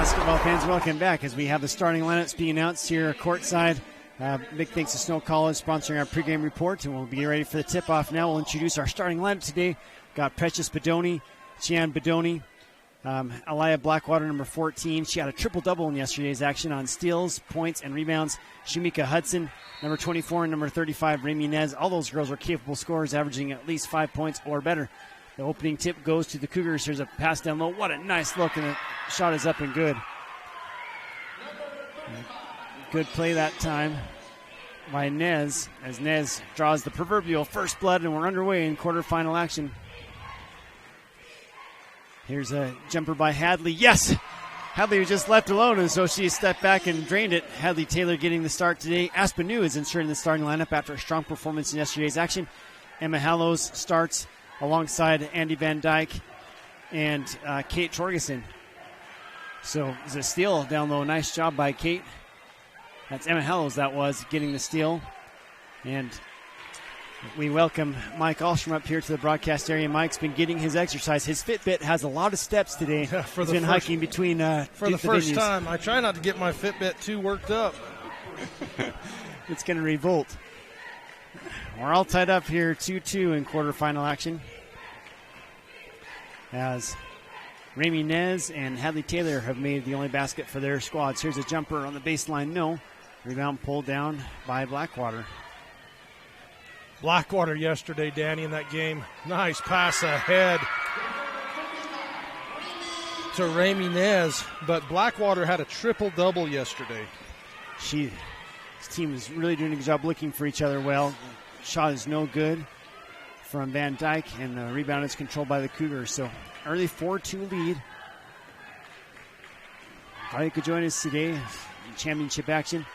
Basketball fans, welcome back as we have the starting lineups being announced here courtside. Big thanks to Snow College sponsoring our pregame report, and we'll be ready for the tip-off now. We'll introduce our starting lineup today. Got Precious Bedoni, Chian Bedoni, Aliyah Blackwater, number 14. She had a triple-double in yesterday's action on steals, points, and rebounds. Shamika Hudson, number 24, and number 35, Remy Nez. All those girls are capable scorers, averaging at least 5 points or better. The opening tip goes to the Cougars. Here's a pass down low. What a nice look, and the shot is up and good. Good play that time by Nez, as Nez draws the proverbial first blood, and we're underway in quarterfinal action. Here's a jumper by Hadley. Yes! Hadley was just left alone, and so she stepped back and drained it. Hadley Taylor getting the start today. Aspenu is inserted in the starting lineup after a strong performance in yesterday's action. Emma Hallows starts alongside Andy Van Dyke and Kate Torgerson. So it's a steal down low. Nice job by Kate. That's Emma Hallows that was getting the steal. And we welcome Mike Alstrom up here to the broadcast area. Mike's been getting his exercise. His Fitbit has a lot of steps today. Yeah, He's been hiking between for the first time. I try not to get my Fitbit too worked up. It's going to revolt. We're all tied up here 2-2 in quarterfinal action, as Remy Nez and Hadley Taylor have made the only basket for their squads. Here's a jumper on the baseline. No. Rebound pulled down by Blackwater. Blackwater yesterday, Danny, in that game. Nice pass ahead to Remy Nez, but Blackwater had a triple-double yesterday. This team is really doing a good job looking for each other well. Shot is no good from Van Dyke, and the rebound is controlled by the Cougars. So early 4-2 lead. Glad you could join us today in championship action.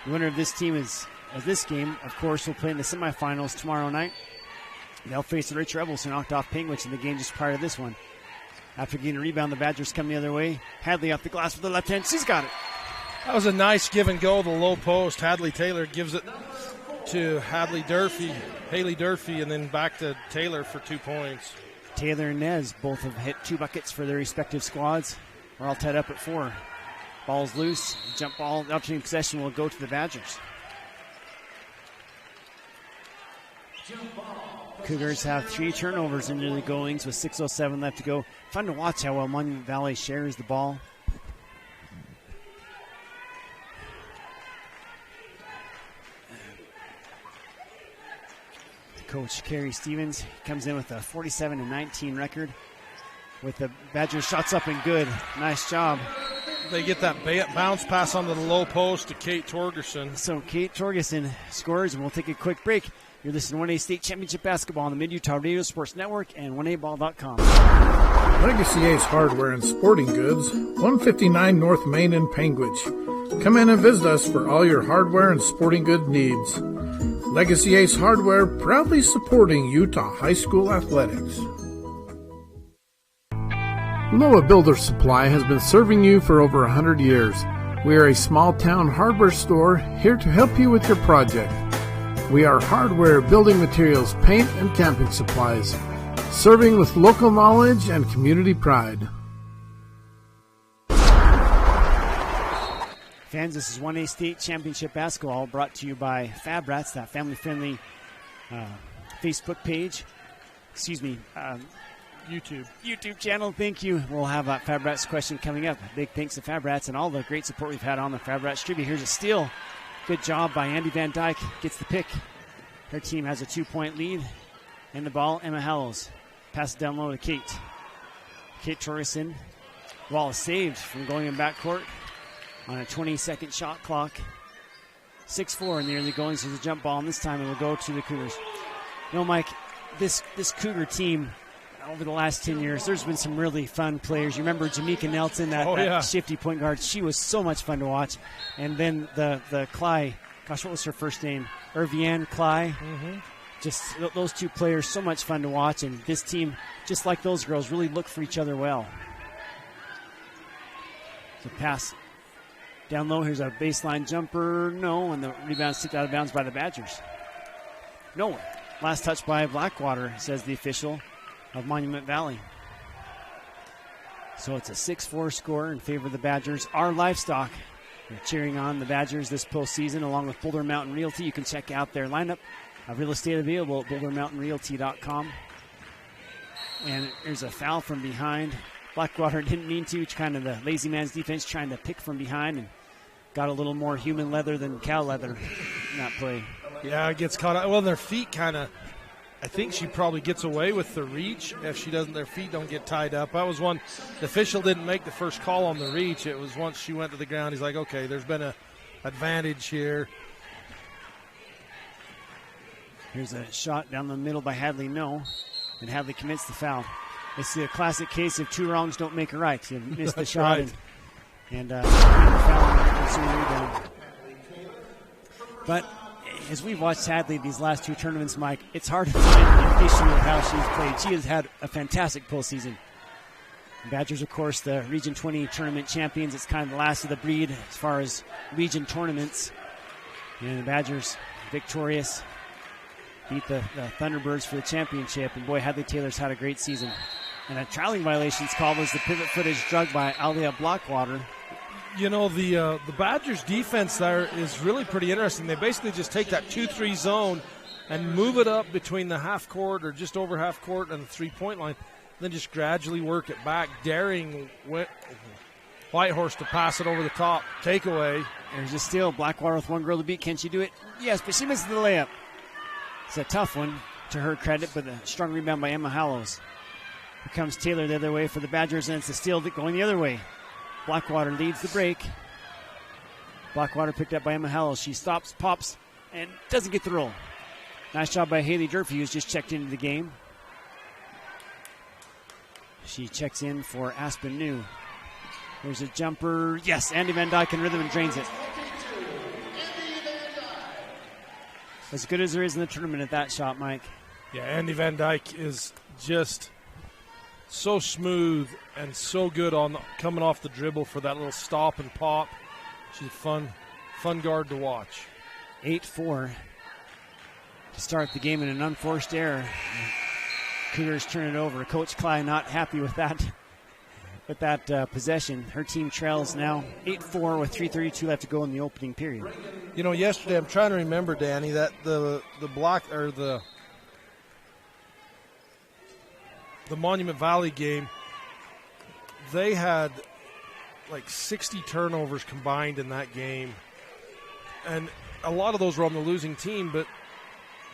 The winner of this team this game, of course, will play in the semifinals tomorrow night. They'll face the Rich Rebels, who knocked off Penguins in the game just prior to this one. After getting a rebound, the Badgers come the other way. Hadley off the glass with the left hand. She's got it. That was a nice give and go, the low post. Hadley Taylor gives it to Haley Durfee, and then back to Taylor for 2 points. Taylor and Nez both have hit 2 buckets for their respective squads. We're all tied up at 4. Ball's loose. Jump ball. The opportunity possession will go to the Badgers. Cougars have 3 turnovers into the goings with 6:07 left to go. Fun to watch how well Monument Valley shares the ball. Coach Kerry Stevens comes in with a 47-19 record with the Badgers shots up and good. Nice job. They get that bounce pass onto the low post to Kate Torgerson. So Kate Torgerson scores, and we'll take a quick break. You're listening to 1A State Championship Basketball on the Mid-Utah Radio Sports Network and 1aball.com. Legacy Ace Hardware and Sporting Goods, 159 North Main in Panguitch. Come in and visit us for all your hardware and sporting good needs. Legacy Ace Hardware, proudly supporting Utah High School athletics. Loa Builder Supply has been serving you for over 100 years. We are a small-town hardware store here to help you with your project. We are hardware, building materials, paint, and camping supplies, serving with local knowledge and community pride. Fans, this is 1A State Championship Basketball brought to you by Fab Rats, that family-friendly Facebook page. YouTube channel. Thank you. We'll have a Fab Rats question coming up. Big thanks to Fab Rats and all the great support we've had on the Fab Rats tribute. Here's a steal. Good job by Andy Van Dyke. Gets the pick. Her team has a 2-point lead. And the ball, Emma Hallows. Pass it down low to Kate. Kate Torgerson. Ball is saved from going in backcourt on a 20-second shot clock. 6-4 in the early goings. There's a jump ball, and this time it will go to the Cougars. You know, Mike, this Cougar team over the last 10 years, there's been some really fun players. You remember Jamaica Nelson, that shifty point guard. She was so much fun to watch. And then the Cly, gosh, what was her first name? Irviane Cly. Mm-hmm. Just those 2 players, so much fun to watch. And this team, just like those girls, really look for each other well. The pass down low. Here's a baseline jumper. No, and the rebound tipped out of bounds by the Badgers. No. Last touch by Blackwater, says the official of Monument Valley. So it's a 6-4 score in favor of the Badgers. Our Livestock are cheering on the Badgers this postseason, along with Boulder Mountain Realty. You can check out their lineup of real estate available at bouldermountainrealty.com. And there's a foul from behind. Blackwater didn't mean to. Kind of the lazy man's defense trying to pick from behind and got a little more human leather than cow leather in that play. Yeah, it gets caught out. Well, their feet kind of, I think she probably gets away with the reach if she doesn't, their feet don't get tied up. That was one, the official didn't make the first call on the reach. It was once she went to the ground, he's like, okay, there's been a advantage here. Here's a shot down the middle by Hadley, no. And Hadley commits the foul. It's a classic case of 2 wrongs don't make a right. You missed the shot right. and foul. But as we've watched Hadley these last 2 tournaments, Mike, it's hard to find an issue with how she's played. She has had a fantastic postseason. The Badgers, of course, the Region 20 tournament champions. It's kind of the last of the breed as far as region tournaments. And the Badgers victorious. Beat the Thunderbirds for the championship. And boy, Hadley Taylor's had a great season. And a troweling violations call was the pivot footage drug by Alia Blackwater. You know, the Badgers' defense there is really pretty interesting. They basically just take that 2-3 zone and move it up between the half court or just over half court and the 3-point line, then just gradually work it back, daring Whitehorse to pass it over the top. Takeaway. There's a steal. Blackwater with 1 girl to beat. Can she do it? Yes, but she misses the layup. It's a tough one to her credit, but a strong rebound by Emma Hallows. Here comes Taylor the other way for the Badgers, and it's a steal going the other way. Blackwater leads the break. Blackwater picked up by Emma Hallows. She stops, pops, and doesn't get the roll. Nice job by Haley Durfee, who's just checked into the game. She checks in for Aspen New. There's a jumper. Yes, Andy Van Dyke in rhythm and drains it. As good as there is in the tournament at that shot, Mike. Yeah, Andy Van Dyke is just so smooth and so good on coming off the dribble for that little stop and pop. She's a fun guard to watch. 8-4 to start the game in an unforced error. Cougars turn it over. Coach Cly not happy with that possession. Her team trails now 8-4 with 3:32 left to go in the opening period. You know, yesterday I'm trying to remember, Danny, that the block or the Monument Valley game, they had like 60 turnovers combined in that game. And a lot of those were on the losing team, but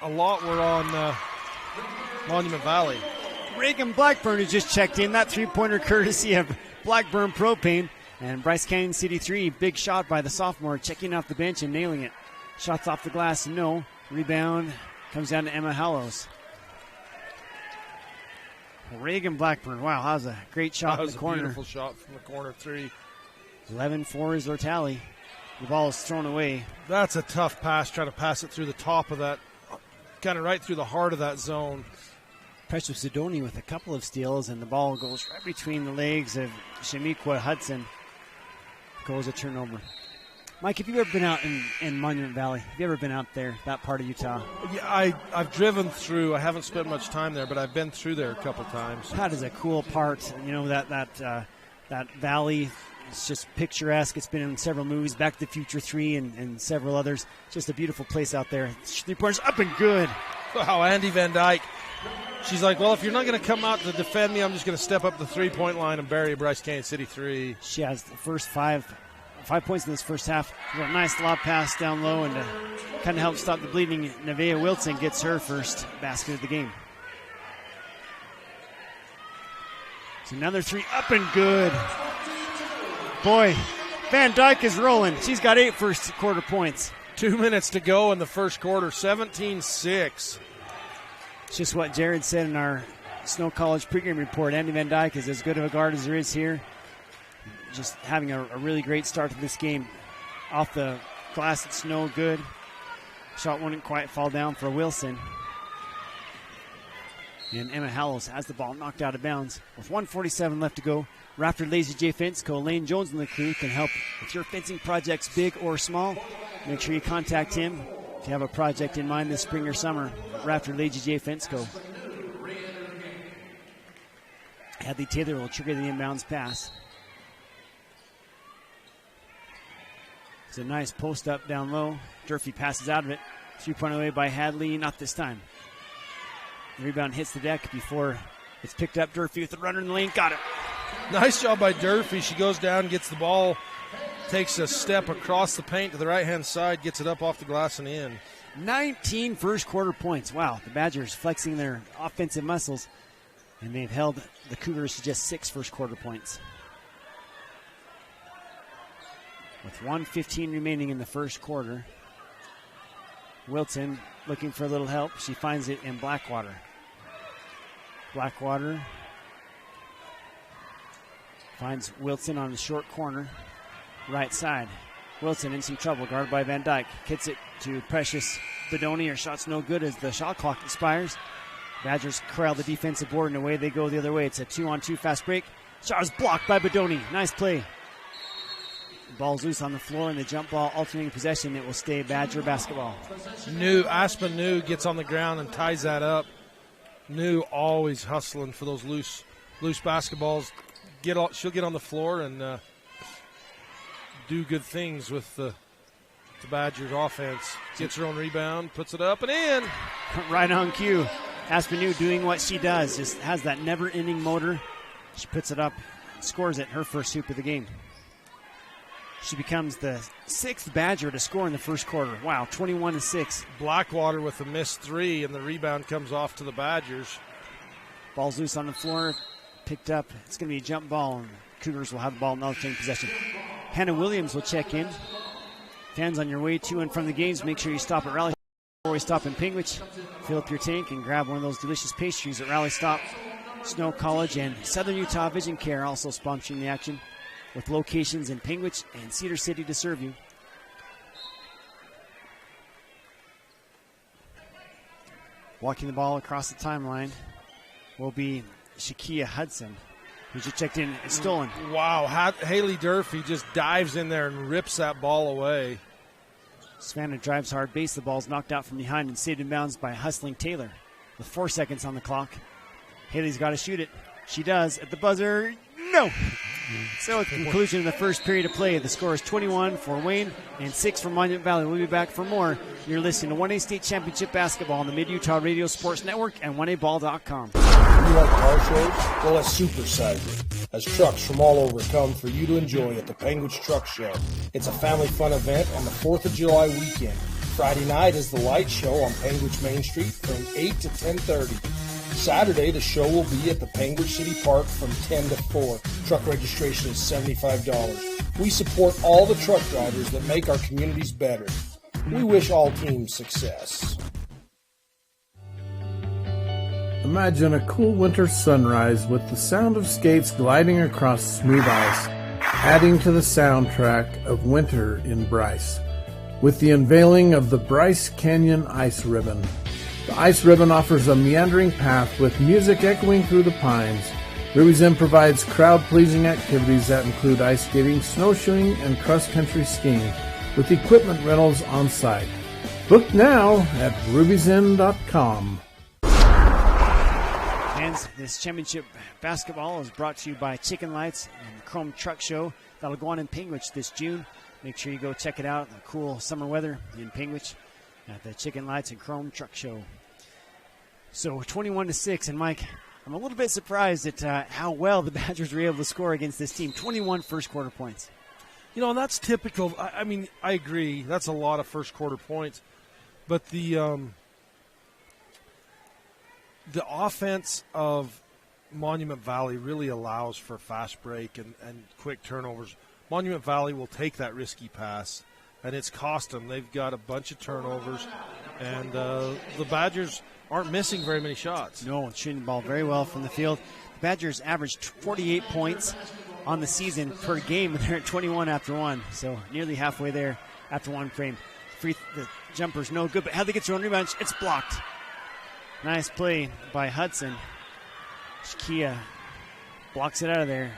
a lot were on Monument Valley. Reagan Blackburn has just checked in. That 3-pointer courtesy of Blackburn Propane. And Bryce Canyon City 3, big shot by the sophomore, checking off the bench and nailing it. Shots off the glass, no. Rebound comes down to Emma Hallows. Reagan Blackburn, wow, that was a great shot in the corner. That was a beautiful shot from the corner 3. 11-4 is their tally. The ball is thrown away. That's a tough pass, trying to pass it through the top of that, kind of right through the heart of that zone. Precious Sidoni with a couple of steals, and the ball goes right between the legs of Shamiqua Hudson. Goes a turnover. Mike, have you ever been out in Monument Valley? Have you ever been out there, that part of Utah? Yeah, I've driven through. I haven't spent much time there, but I've been through there a couple times. That is a cool part. You know, that valley. It's just picturesque. It's been in several movies, Back to the Future 3 and several others. Just a beautiful place out there. 3-pointers up and good. Wow, Andy Van Dyke. She's like, well, if you're not going to come out to defend me, I'm just going to step up the 3-point line and bury a Bryce Canyon City 3. She has the first five points in this first half. A nice lob pass down low and kind of helps stop the bleeding. Nevaeh Wilson gets her first basket of the game. It's another 3 up and good. Boy, Van Dyke is rolling. She's got 8 first quarter points. 2 minutes to go in the first quarter, 17-6. It's just what Jared said in our Snow College pregame report. Andy Van Dyke is as good of a guard as there is here. Just having a really great start to this game. Off the glass, it's no good. Shot wouldn't quite fall down for Wilson. And Emma Hallows has the ball knocked out of bounds. With 1:47 left to go, Raptor Lazy J Fence Co. Lane Jones and the crew can help with your fencing projects, big or small. Make sure you contact him if you have a project in mind this spring or summer. Raptor Lazy J Fence Co. Hadley Taylor will trigger the inbounds pass. It's a nice post up down low. Durfee passes out of it. 3-point away by Hadley, not this time. The rebound hits the deck before it's picked up. Durfee with the runner in the lane, got it. Nice job by Durfee. She goes down, gets the ball, takes a step across the paint to the right-hand side, gets it up off the glass and in. 19 first quarter points. Wow, the Badgers flexing their offensive muscles, and they've held the Cougars to just 6 first quarter points. With 1:15 remaining in the first quarter, Wilson looking for a little help. She finds it in Blackwater. Blackwater finds Wilson on the short corner, right side. Wilson in some trouble, guarded by Van Dyke. Hits it to Precious Bedoni. Her shot's no good as the shot clock expires. Badgers corral the defensive board, and away they go the other way. It's a 2-on-2 fast break. Shot is blocked by Bedoni. Nice play. Ball's loose on the floor, and the jump ball alternating possession. It will stay Badger basketball. Aspen New gets on the ground and ties that up. New always hustling for those loose basketballs. She'll get on the floor and do good things with the Badgers offense. Gets her own rebound, puts it up and in. Right on cue. Aspen New doing what she does, just has that never-ending motor. She puts it up, scores it, her first hoop of the game. She becomes the 6th Badger to score in the first quarter. Wow, 21-6. Blackwater with a missed 3, and the rebound comes off to the Badgers. Ball's loose on the floor, picked up. It's going to be a jump ball, and Cougars will have the ball in alternating possession. Hannah Williams will check in. Fans on your way to and from the games, make sure you stop at Rally before we stop in Pingwich. Fill up your tank and grab one of those delicious pastries at Rally Stop. Snow College and Southern Utah Vision Care also sponsoring the action, with locations in Pingwich and Cedar City to serve you. Walking the ball across the timeline will be Shakia Hudson, who just checked in and stolen. Wow, Haley Durfee just dives in there and rips that ball away. Savannah drives hard base. The ball's knocked out from behind and saved in bounds by hustling Taylor. With 4 seconds on the clock, Haley's got to shoot it. She does at the buzzer. No! So at the conclusion of the first period of play, the score is 21 for Wayne and 6 for Monument Valley. We'll be back for more. You're listening to 1A State Championship Basketball on the Mid-Utah Radio Sports Network and 1aball.com. You like car shows? Well, let's supersize it, as trucks from all over come for you to enjoy at the Penguins Truck Show. It's a family fun event on the 4th of July weekend. Friday night is the light show on Penguins Main Street from 8 to 10:30. Saturday, the show will be at the Penguin City Park from 10 to 4. Truck registration is $75. We support all the truck drivers that make our communities better. We wish all teams success. Imagine a cool winter sunrise with the sound of skates gliding across smooth ice, adding to the soundtrack of winter in Bryce, with the unveiling of the Bryce Canyon Ice Ribbon. The Ice Ribbon offers a meandering path with music echoing through the pines. Ruby's Inn provides crowd-pleasing activities that include ice skating, snowshoeing, and cross-country skiing, with equipment rentals on site. Book now at ruby'sinn.com. And this championship basketball is brought to you by Chicken Lights and the Chrome Truck Show. That'll go on in Pingwich this June. Make sure you go check it out. The cool summer weather in Pingwich at the Chicken Lights and Chrome Truck Show. So 21-6, and Mike, I'm a little bit surprised at how well the Badgers were able to score against this team. 21 first quarter points. You know, that's typical. I mean, I agree. That's a lot of first quarter points. But the offense of Monument Valley really allows for fast break and quick turnovers. Monument Valley will take that risky pass, and it's cost them. They've got a bunch of turnovers, and the Badgers aren't missing very many shots. No, shooting the ball very well from the field. The Badgers averaged 48 points on the season per game, and they're at 21 after one, so nearly halfway there after one frame. The jumper's no good, but Hadley gets her own rebound. It's blocked. Nice play by Hudson. Shakia blocks it out of there.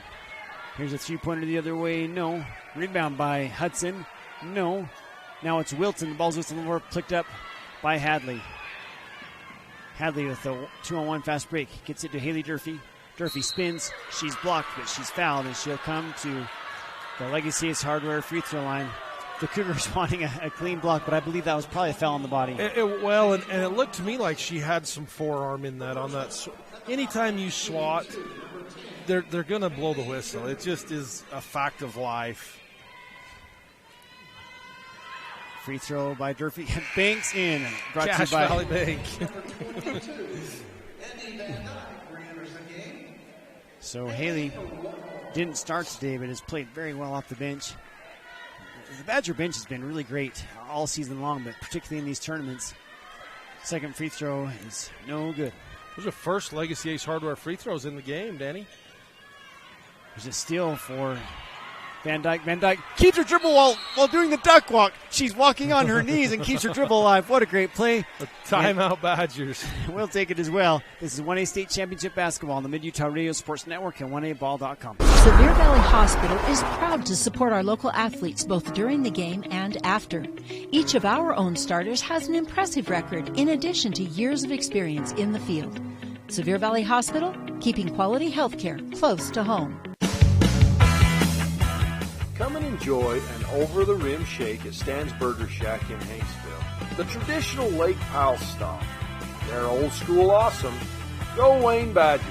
Here's a three-pointer the other way. No. Rebound by Hudson. No. Now it's Wilton. The ball's loose on the floor, picked up by Hadley. Hadley with a 2-on-1 fast break. Gets it to Haley Durfee. Durfee spins. She's blocked, but she's fouled, and she'll come to the Legacy Ace Hardware free throw line. The Cougars wanting a clean block, but I believe that was probably a foul on the body. And it looked to me like she had some forearm in that on that. Anytime you swat, they're going to blow the whistle. It just is a fact of life. Free throw by Durfee. Banks in. Brought Cache to you by Valley Bank. So Haley didn't start today, but has played very well off the bench. The Badger bench has been really great all season long, but particularly in these tournaments. Second free throw is no good. Those are first Legacy Ace Hardware free throws in the game, Danny. There's a steal for Van Dyke. Van Dyke keeps her dribble while doing the duck walk. She's walking on her knees and keeps her dribble alive. What a great play. A timeout Badgers. We'll take it as well. This is 1A State Championship Basketball on the Mid-Utah Radio Sports Network and 1aball.com. Sevier Valley Hospital is proud to support our local athletes both during the game and after. Each of our own starters has an impressive record in addition to years of experience in the field. Sevier Valley Hospital, keeping quality health care close to home. Come and enjoy an over-the-rim shake at Stan's Burger Shack in Hayesville. The traditional Lake Powell style. They're old school awesome. Go Wayne Badgers.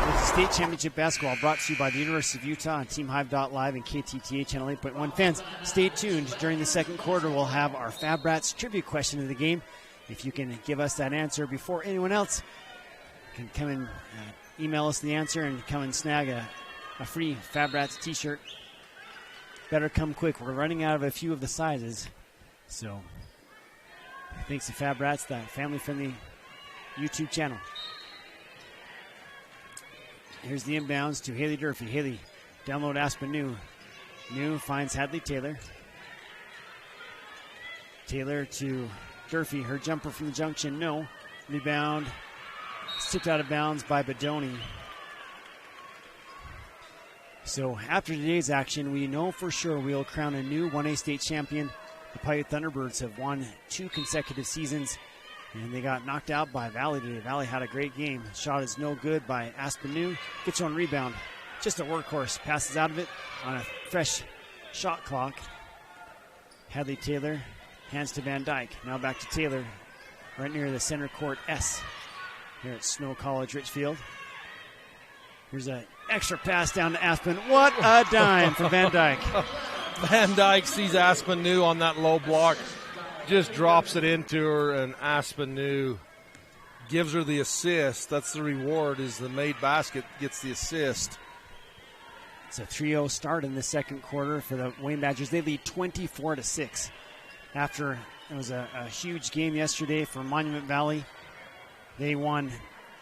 This is State Championship Basketball brought to you by the University of Utah on TeamHive.live and KTTA Channel 8.1. Fans, stay tuned. During the second quarter, we'll have our Fab Rats trivia question of the game. If you can give us that answer before anyone else, you can come and email us the answer and come and snag a free Fab Rats t-shirt. Better come quick. We're running out of a few of the sizes. So, thanks to Fab Rats, that family-friendly YouTube channel. Here's the inbounds to Haley Durfee. Haley, download Aspen New. New finds Hadley Taylor. Taylor to Durfee. Her jumper from the junction, no. Rebound. Tipped out of bounds by Bedoni. So after today's action, we know for sure we'll crown a new 1A state champion. The Paiute Thunderbirds have won 2 consecutive seasons, and they got knocked out by Valley today. Valley had a great game. Shot is no good by Aspen New. Gets on rebound. Just a workhorse. Passes out of it on a fresh shot clock. Hadley Taylor hands to Van Dyke. Now back to Taylor right near the center court S here at Snow College Richfield. Here's an extra pass down to Aspen. What a dime for Van Dyke. Van Dyke sees Aspen New on that low block, just drops it into her, and Aspen New gives her the assist. That's the reward, is the made basket gets the assist. It's a 3-0 start in the second quarter for the Wayne Badgers. They lead 24-6 after it was a huge game yesterday for Monument Valley. They won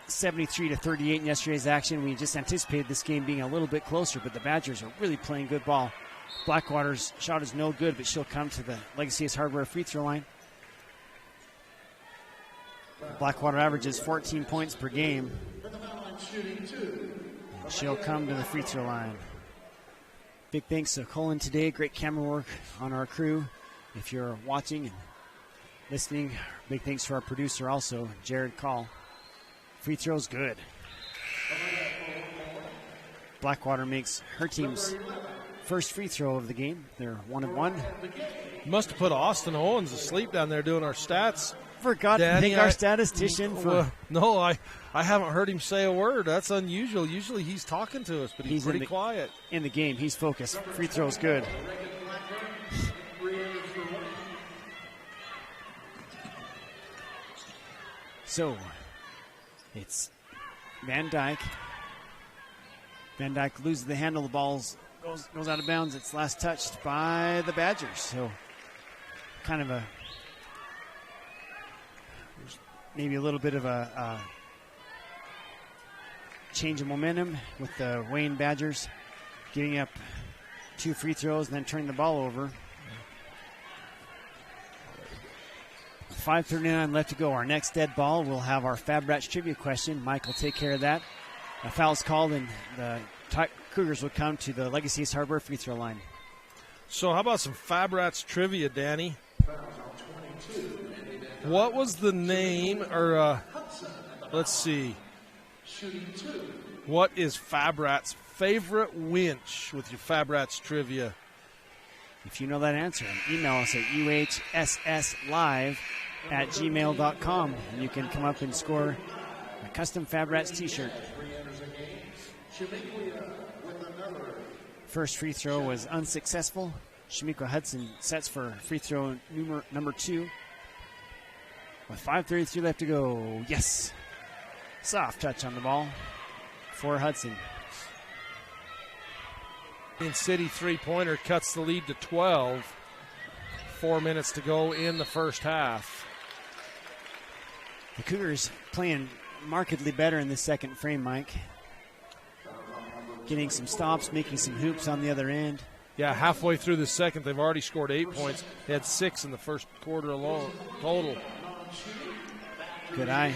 73-38 in yesterday's action. We just anticipated this game being a little bit closer, but the Badgers are really playing good ball. Blackwater's shot is no good, but she'll come to the Legacy Ace Hardware free throw line. Blackwater averages 14 points per game. She'll come to the free throw line. Big thanks to Colin today. Great camera work on our crew. If you're watching and listening, big thanks to our producer also, Jared Call. Free throw's good. Blackwater makes her team's first free throw of the game. They're 1-1. Must have put Austin Owens asleep down there doing our stats. Forgot to thank our statistician for. No, I haven't heard him say a word. That's unusual. Usually he's talking to us, but he's pretty quiet. In the game, he's focused. Free throw's good. So, it's Van Dyke. Van Dyke loses the handle. The ball goes out of bounds. It's last touched by the Badgers. So, kind of maybe a little bit of a change of momentum with the Wayne Badgers giving up 2 free throws and then turning the ball over. 5:39 left to go. Our next dead ball, we'll have our Fab Rats trivia question. Mike will take care of that. A foul's called, and the Cougars will come to the Legacy Ace Hardware free throw line. So how about some Fab Rats trivia, Danny? What was the name, or Let's see. What is Fabrat's favorite winch with your Fabrat's trivia? If you know that answer, email us at uhsslive@gmail.com, and you can come up and score a custom Fabrats t-shirt. First free throw was unsuccessful. Shamika Hudson sets for free throw number 2. With 5:33 left to go. Yes. Soft touch on the ball for Hudson. In City three-pointer cuts the lead to 12. 4 minutes to go in the first half. The Cougars playing markedly better in the second frame, Mike. Getting some stops, making some hoops on the other end. Yeah, halfway through the second, they've already scored 8 points. They had 6 in the first quarter alone, total. Good eye.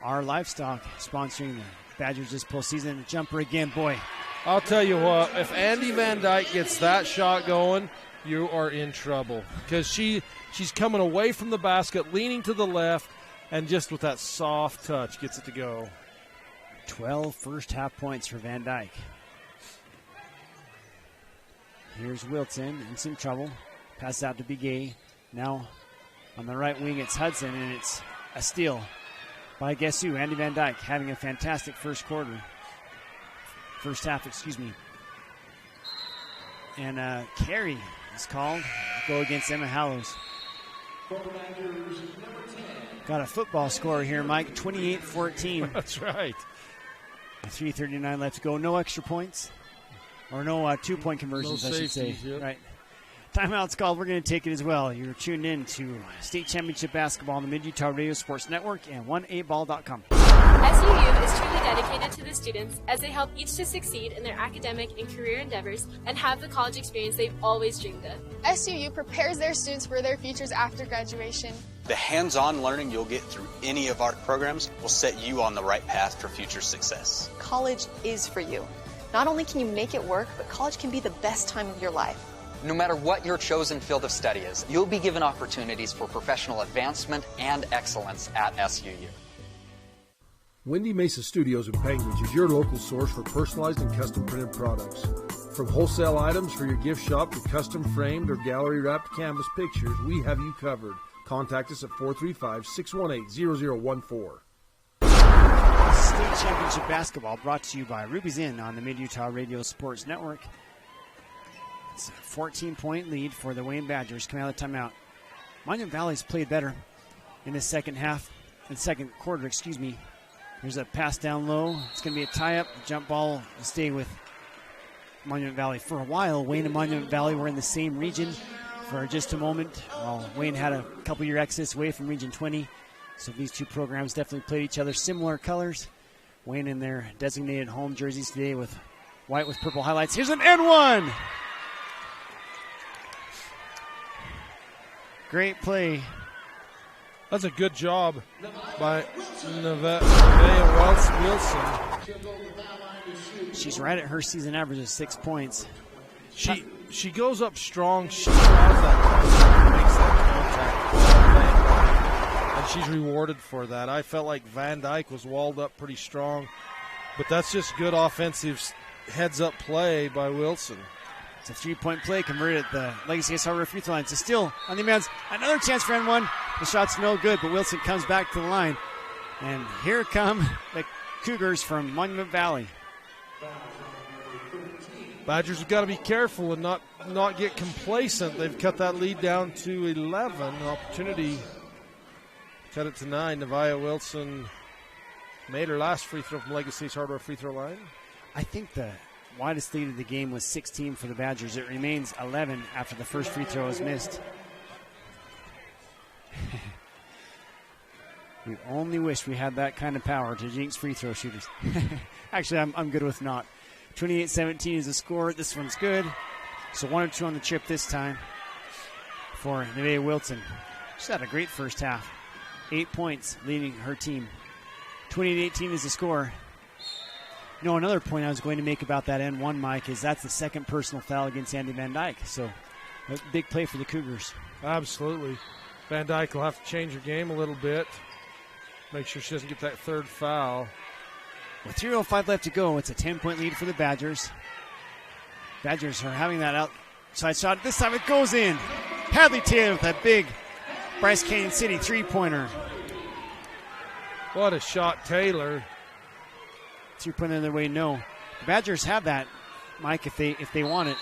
Our Livestock sponsoring the Badgers this postseason. A jumper again, boy. I'll tell you what, if Andy Van Dyke gets that shot going, you are in trouble. Because she's coming away from the basket, leaning to the left, and just with that soft touch gets it to go. 12 first half points for Van Dyke. Here's Wilson in some trouble. Pass out to Begay. Now on the right wing, it's Hudson, and it's a steal by guess who? Andy Van Dyke, having a fantastic first half. And carry is called. Go against Emma Hallows. Got a football score here, Mike. 28-14. That's right. 3:39 left to go. No extra points. Or no 2-point conversions, no I should say. Yep. Right. Timeout's called. We're going to take it as well. You're tuned in to State Championship Basketball on the Mid-Utah Radio Sports Network and 18ball.com. SUU is truly dedicated to the students as they help each to succeed in their academic and career endeavors and have the college experience they've always dreamed of. SUU prepares their students for their futures after graduation. The hands-on learning you'll get through any of our programs will set you on the right path for future success. College is for you. Not only can you make it work, but college can be the best time of your life. No matter what your chosen field of study is, you'll be given opportunities for professional advancement and excellence at SUU. Windy Mesa Studios in Panguitch is your local source for personalized and custom printed products. From wholesale items for your gift shop to custom framed or gallery wrapped canvas pictures, we have you covered. Contact us at 435-618-0014. State Championship Basketball brought to you by Ruby's Inn on the Mid-Utah Radio Sports Network. It's a 14-point lead for the Wayne Badgers coming out of the timeout. Monument Valley's played better in the second quarter. There's a pass down low. It's going to be a tie-up. The jump ball will stay with Monument Valley. For a while, Wayne and Monument Valley were in the same region for just a moment. Wayne had a couple-year exodus away from Region 20. So these two programs definitely played each other. Similar colors. Wayne in their designated home jerseys today with white with purple highlights. Here's an N1! Great play. That's a good job by Nevaeh Wilson. She's right at her season average of 6 points. She goes up strong. She draws that, makes that contact, and she's rewarded for that. I felt like Van Dyke was walled up pretty strong, but that's just good offensive heads-up play by Wilson. It's a 3-point play converted at the Legacy SR free throw line. So still on the inbounds. Another chance for N1. The shot's no good, but Wilson comes back to the line. And here come the Cougars from Monument Valley. Badgers have got to be careful and not get complacent. They've cut that lead down to 11. Opportunity cut it to 9. Nevaeh Wilson made her last free throw from Legacy's hardware free throw line. I think the widest lead of the game was 16 for the Badgers. It remains 11 after the first free throw is missed. We only wish we had that kind of power to jinx free throw shooters. Actually, I'm good with not. 28-17 is the score. This one's good. So 1 or 2 on the trip this time for Nevaeh Wilson. She's had a great first half. 8 points leading her team. 28-18 is the score. No, another point I was going to make about that N1, Mike, is that's the second personal foul against Andy Van Dyke. So a big play for the Cougars. Absolutely. Van Dyke will have to change her game a little bit. Make sure she doesn't get that third foul. With 3:05 left to go, it's a 10-point lead for the Badgers. Badgers are having that outside shot. This time it goes in. Hadley Taylor with that big Bryce Canyon City three-pointer. What a shot, Taylor. Three-pointer their way, no. The Badgers have that, Mike, if they want it.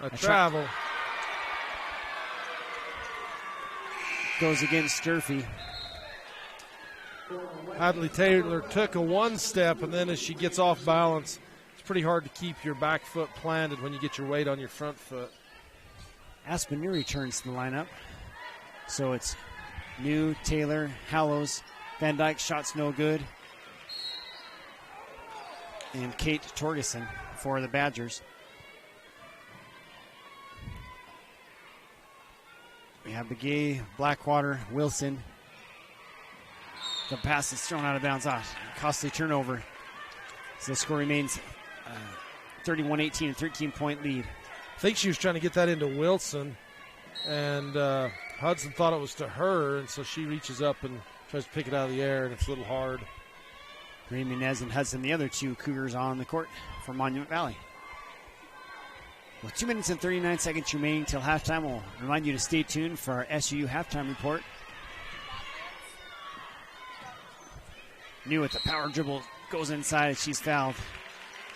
A travel. Goes against Sturfy. Hadley Taylor took a one step, and then as she gets off balance, it's pretty hard to keep your back foot planted when you get your weight on your front foot. Aspen New returns to the lineup. So it's New, Taylor, Hallows, Van Dyke, shots no good. And Kate Torgeson for the Badgers. We have Begay, Blackwater, Wilson. The pass is thrown out of bounds. Costly turnover. So the score remains 31-18, a 13-point lead. I think she was trying to get that into Wilson, and Hudson thought it was to her, and so she reaches up and tries to pick it out of the air, and it's a little hard. Raymond and Hudson, the other two Cougars on the court for Monument Valley. With 2 minutes and 39 seconds remaining till halftime, we'll remind you to stay tuned for our SUU halftime report. New with the power dribble, goes inside, and she's fouled.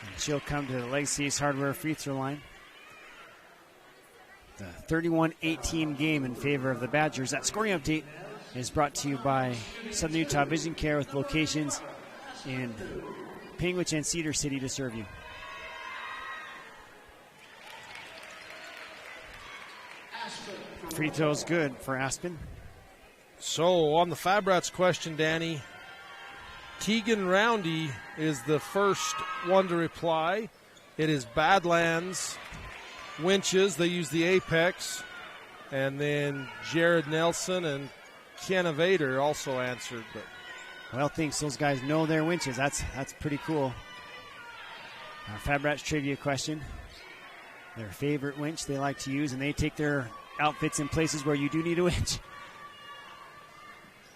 And she'll come to the Legacy Ace Hardware free throw line. The 31-18 game in favor of the Badgers. That scoring update is brought to you by Southern Utah Vision Care with locations in Panguitch and Cedar City to serve you. Free throw's good for Aspen. So on the Fab Rats question, Danny, Tegan Roundy is the first one to reply. It is Badlands winches. They use the Apex. And then Jared Nelson and Kenna Vader also answered. But well, thinks those guys know their winches. That's pretty cool. Our Fab Rats trivia question. Their favorite winch they like to use, and they take their outfits in places where you do need a winch.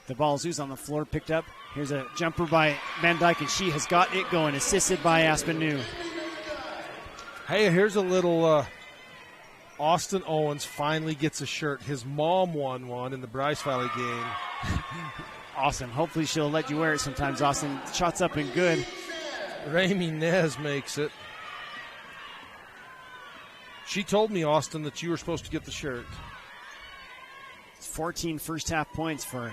The ball's loose on the floor, picked up. Here's a jumper by Van Dyke, and she has got it going, assisted by Aspen New. Hey, here's a little Austin Owens finally gets a shirt. His mom won one in the Bryce Valley game. Awesome. Hopefully she'll let you wear it sometimes, Austin. Shots up and good. Ramey Nez makes it. She told me, Austin, that you were supposed to get the shirt. 14 first half points for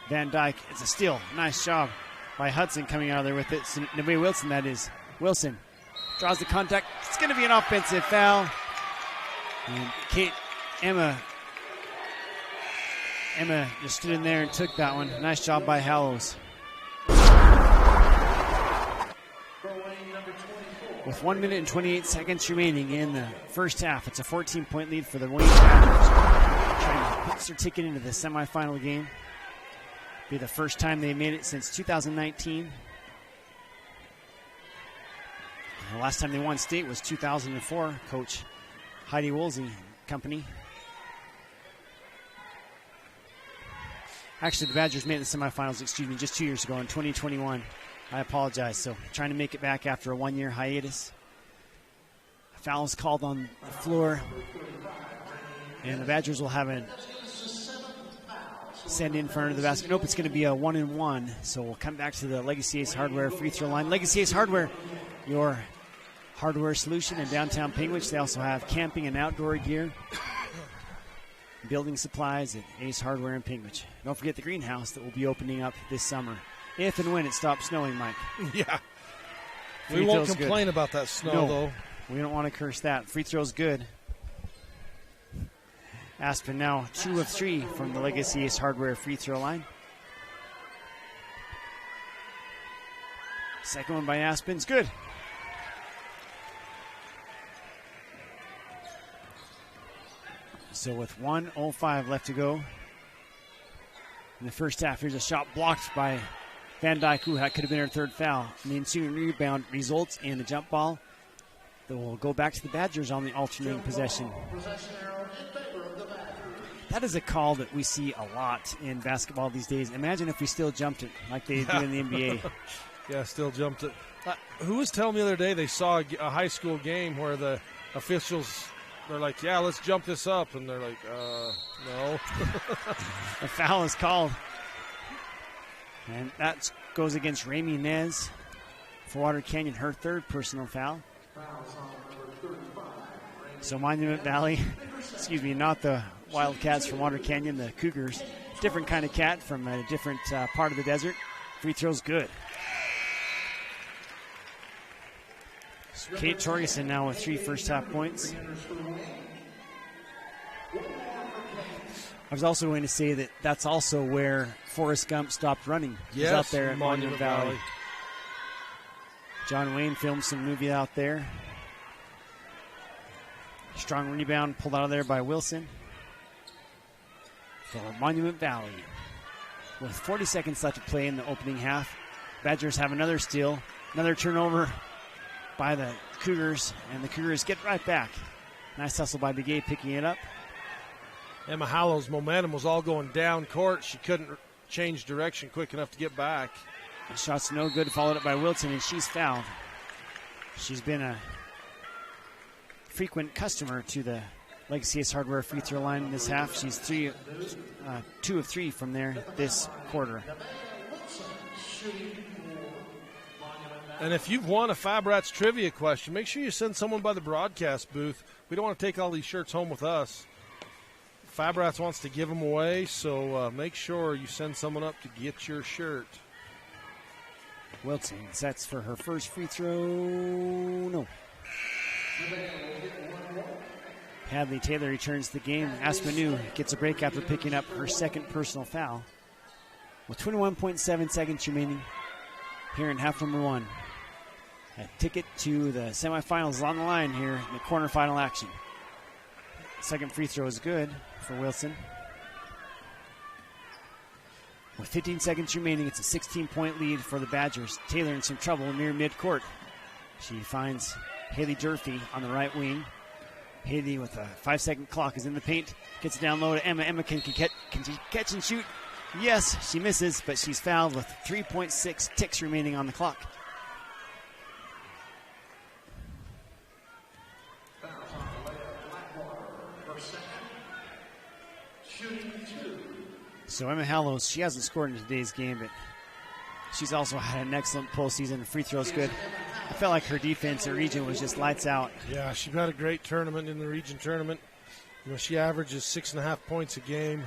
Van Dyke. It's a steal. Nice job by Hudson coming out of there with it. So, Nevaeh Wilson, that is. Wilson draws the contact. It's going to be an offensive foul. And Emma just stood in there and took that one. Nice job by Hallows. With 1 minute and 28 seconds remaining in the first half, it's a 14-point lead for the Wayne Badgers. Trying to put their ticket into the semifinal game. Be the first time they made it since 2019. The last time they won state was 2004. Coach Heidi Woolsey company. Actually, the Badgers made it to the semifinals, just 2 years ago in 2021. I apologize. So trying to make it back after a 1 year hiatus. A foul is called on the floor. And the Badgers will have a send in front of the basket. Nope, it's going to be a 1-and-1. So we'll come back to the Legacy Ace Hardware free throw line. Legacy Ace Hardware, your hardware solution in downtown Panguitch. They also have camping and outdoor gear. Building supplies at Ace Hardware in Panguitch. Don't forget the greenhouse that will be opening up this summer. If and when it stops snowing, Mike. Yeah. Free we won't throw's complain good. about that snow, though. We don't want to curse that. Free throw's good. Aspen now 2 of 3 from the Legacy Ace Hardware free throw line. Second one by Aspen's good. So with 1:05 left to go in the first half, here's a shot blocked by Van Dyke, who could have been her third foul. And the ensuing rebound results in a jump ball that will go back to the Badgers on the alternating possession. That is a call that we see a lot in basketball these days. Imagine if we still jumped it like they do in the NBA. Yeah, still jumped it. Who was telling me the other day they saw a high school game where the officials, they're like, yeah, let's jump this up. And they're like, no. A foul is called. And that goes against Ramey Nez for Water Canyon, her third personal foul. So Monument Valley, not the Wildcats from Water Canyon, the Cougars. Different kind of cat from a different part of the desert. Free throw's good. So Kate Torgerson now with 3 first-half points. I was also going to say that that's also where Forrest Gump stopped running. He's out there at Monument Valley. John Wayne filmed some movie out there. Strong rebound pulled out of there by Wilson. For Monument Valley. With 40 seconds left to play in the opening half. Badgers have another steal. Another turnover by the Cougars. And the Cougars get right back. Nice hustle by Begay picking it up. Emma Hallow's momentum was all going down court. She couldn't change direction quick enough to get back. The shot's no good, followed up by Wilson, and she's fouled. She's been a frequent customer to the Legacy Ace Hardware free throw line this half. She's 2 of 3 from there this quarter. And if you've won a Fab Rats trivia question, make sure you send someone by the broadcast booth. We don't want to take all these shirts home with us. Fab Rats wants to give them away, so make sure you send someone up to get your shirt. Wilson sets for her first free throw. No. Hadley Taylor returns the game. Aspenu gets a break after picking up her second personal foul. With 21.7 seconds remaining here in half number 1. A ticket to the semifinals is on the line here in the quarterfinal action. Second free throw is good for Wilson. With 15 seconds remaining, it's a 16-point lead for the Badgers. Taylor in some trouble near midcourt. She finds Haley Durfee on the right wing. Haley with a 5-second clock is in the paint. Gets it down low to Emma. Emma can she catch and shoot? Yes, she misses, but she's fouled with 3.6 ticks remaining on the clock. So Emma Hallows, she hasn't scored in today's game, but she's also had an excellent postseason. Free throw's good. I felt like her defense in region was just lights out. Yeah, she had a great tournament in the region tournament. She averages 6.5 points a game.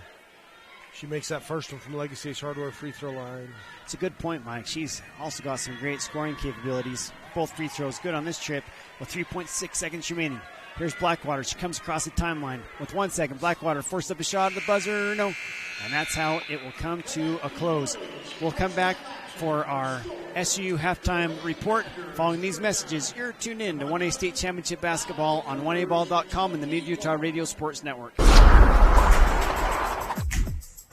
She makes that first one from Legacy Ace Hardware free throw line. It's a good point, Mike. She's also got some great scoring capabilities. Both free throws good on this trip with 3.6 seconds remaining. Here's Blackwater. She comes across the timeline with 1 second. Blackwater forced up a shot at the buzzer. No. And that's how it will come to a close. We'll come back for our SU halftime report. Following these messages, you're tuned in to 1A State Championship Basketball on 1aball.com and the Mid-Utah Radio Sports Network.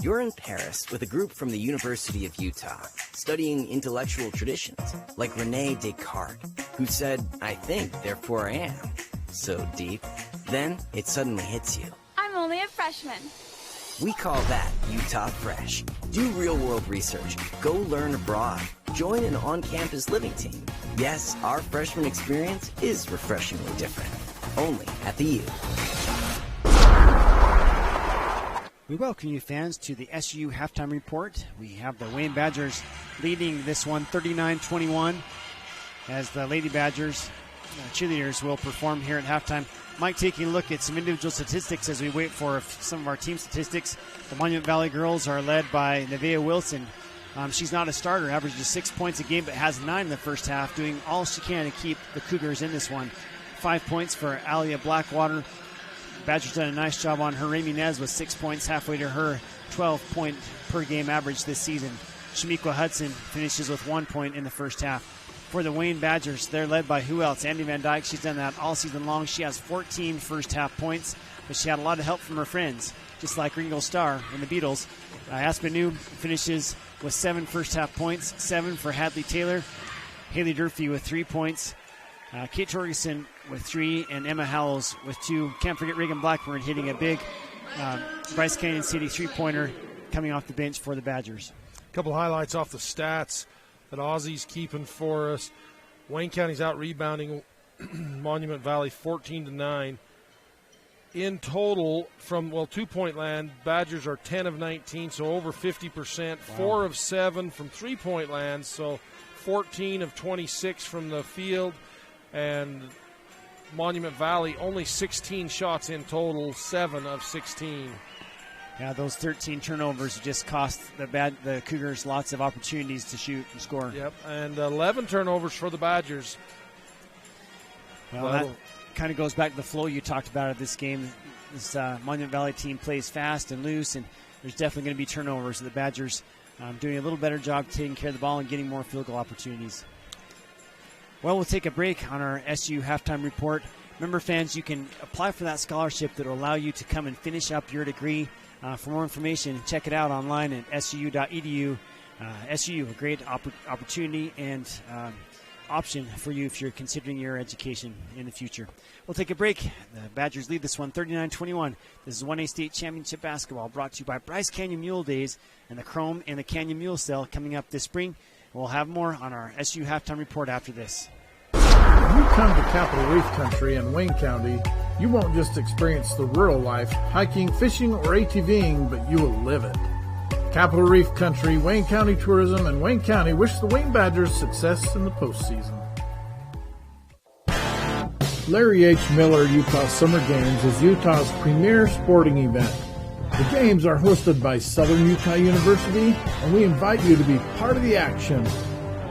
You're in Paris with a group from the University of Utah, studying intellectual traditions, like Rene Descartes, who said, "I think, therefore I am." So deep. Then it suddenly hits you. I'm only a freshman. We call that Utah Fresh. Do real-world research. Go learn abroad. Join an on-campus living team. Yes, our freshman experience is refreshingly different. Only at the U. We welcome you fans to the SU halftime report. We have the Wayne Badgers leading this one 39-21 as the Lady Badgers cheerleaders will perform here at halftime. Mike taking a look at some individual statistics as we wait for some of our team statistics. The Monument Valley girls are led by Nevaeh Wilson. She's not a starter, averages 6 points a game, but has 9 in the first half, doing all she can to keep the Cougars in this one. 5 points for Alia Blackwater. Badgers done a nice job on her. Ramey Nez with 6 points, halfway to her 12-point per game average this season. Shamiqua Hudson finishes with 1 point in the first half. For the Wayne Badgers, they're led by who else? Andy Van Dyke. She's done that all season long. She has 14 first-half points, but she had a lot of help from her friends, just like Ringo Starr and the Beatles. Aspenu finishes with 7 first-half points, 7 for Hadley Taylor. Haley Durfee with 3 points. Kate Torgerson with 3, and Emma Howells with 2. Can't forget Reagan Blackburn hitting a big Bryce Canyon City three-pointer coming off the bench for the Badgers. A couple highlights off the stats that Aussie's keeping for us. Wayne County's out rebounding Monument Valley 14-9. In total, from 2-point land, Badgers are 10 of 19, so over 50%. Wow. 4 of 7 from 3-point land, so 14 of 26 from the field. And Monument Valley only 16 shots in total, 7 of 16. Yeah, those 13 turnovers just cost the Cougars lots of opportunities to shoot and score. Yep, and 11 turnovers for the Badgers. Well, that kind of goes back to the flow you talked about of this game. This Monument Valley team plays fast and loose, and there's definitely going to be turnovers. The Badgers doing a little better job taking care of the ball and getting more field goal opportunities. Well, we'll take a break on our SU halftime report. Remember, fans, you can apply for that scholarship that will allow you to come and finish up your degree. For more information, check it out online at suu.edu. SU, a great opportunity and option for you if you're considering your education in the future. We'll take a break. The Badgers lead this one 39-21. This is 1A State Championship Basketball brought to you by Bryce Canyon Mule Days and the Chrome and the Canyon Mule Sale coming up this spring. We'll have more on our SU halftime report after this. When you come to Capitol Reef Country in Wayne County, you won't just experience the rural life, hiking, fishing, or ATVing, but you will live it. Capitol Reef Country, Wayne County Tourism, and Wayne County wish the Wayne Badgers success in the postseason. Larry H. Miller Utah Summer Games is Utah's premier sporting event. The games are hosted by Southern Utah University, and we invite you to be part of the action.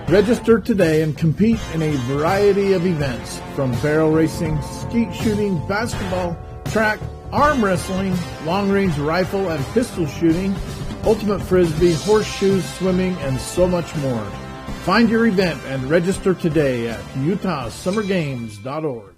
Register today and compete in a variety of events, from barrel racing, skeet shooting, basketball, track, arm wrestling, long-range rifle and pistol shooting, ultimate frisbee, horseshoes, swimming, and so much more. Find your event and register today at utahsummergames.org.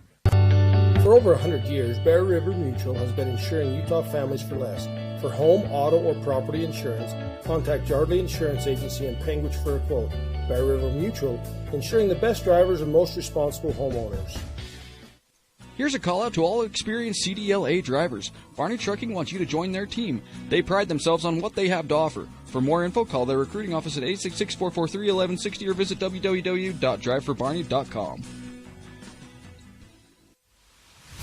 For over 100 years, Bear River Mutual has been insuring Utah families for less. For home, auto, or property insurance, contact Yardley Insurance Agency in Panguitch for a quote. Bear River Mutual, insuring the best drivers and most responsible homeowners. Here's a call out to all experienced CDLA drivers. Barney Trucking wants you to join their team. They pride themselves on what they have to offer. For more info, call their recruiting office at 866-443-1160 or visit www.driveforbarney.com.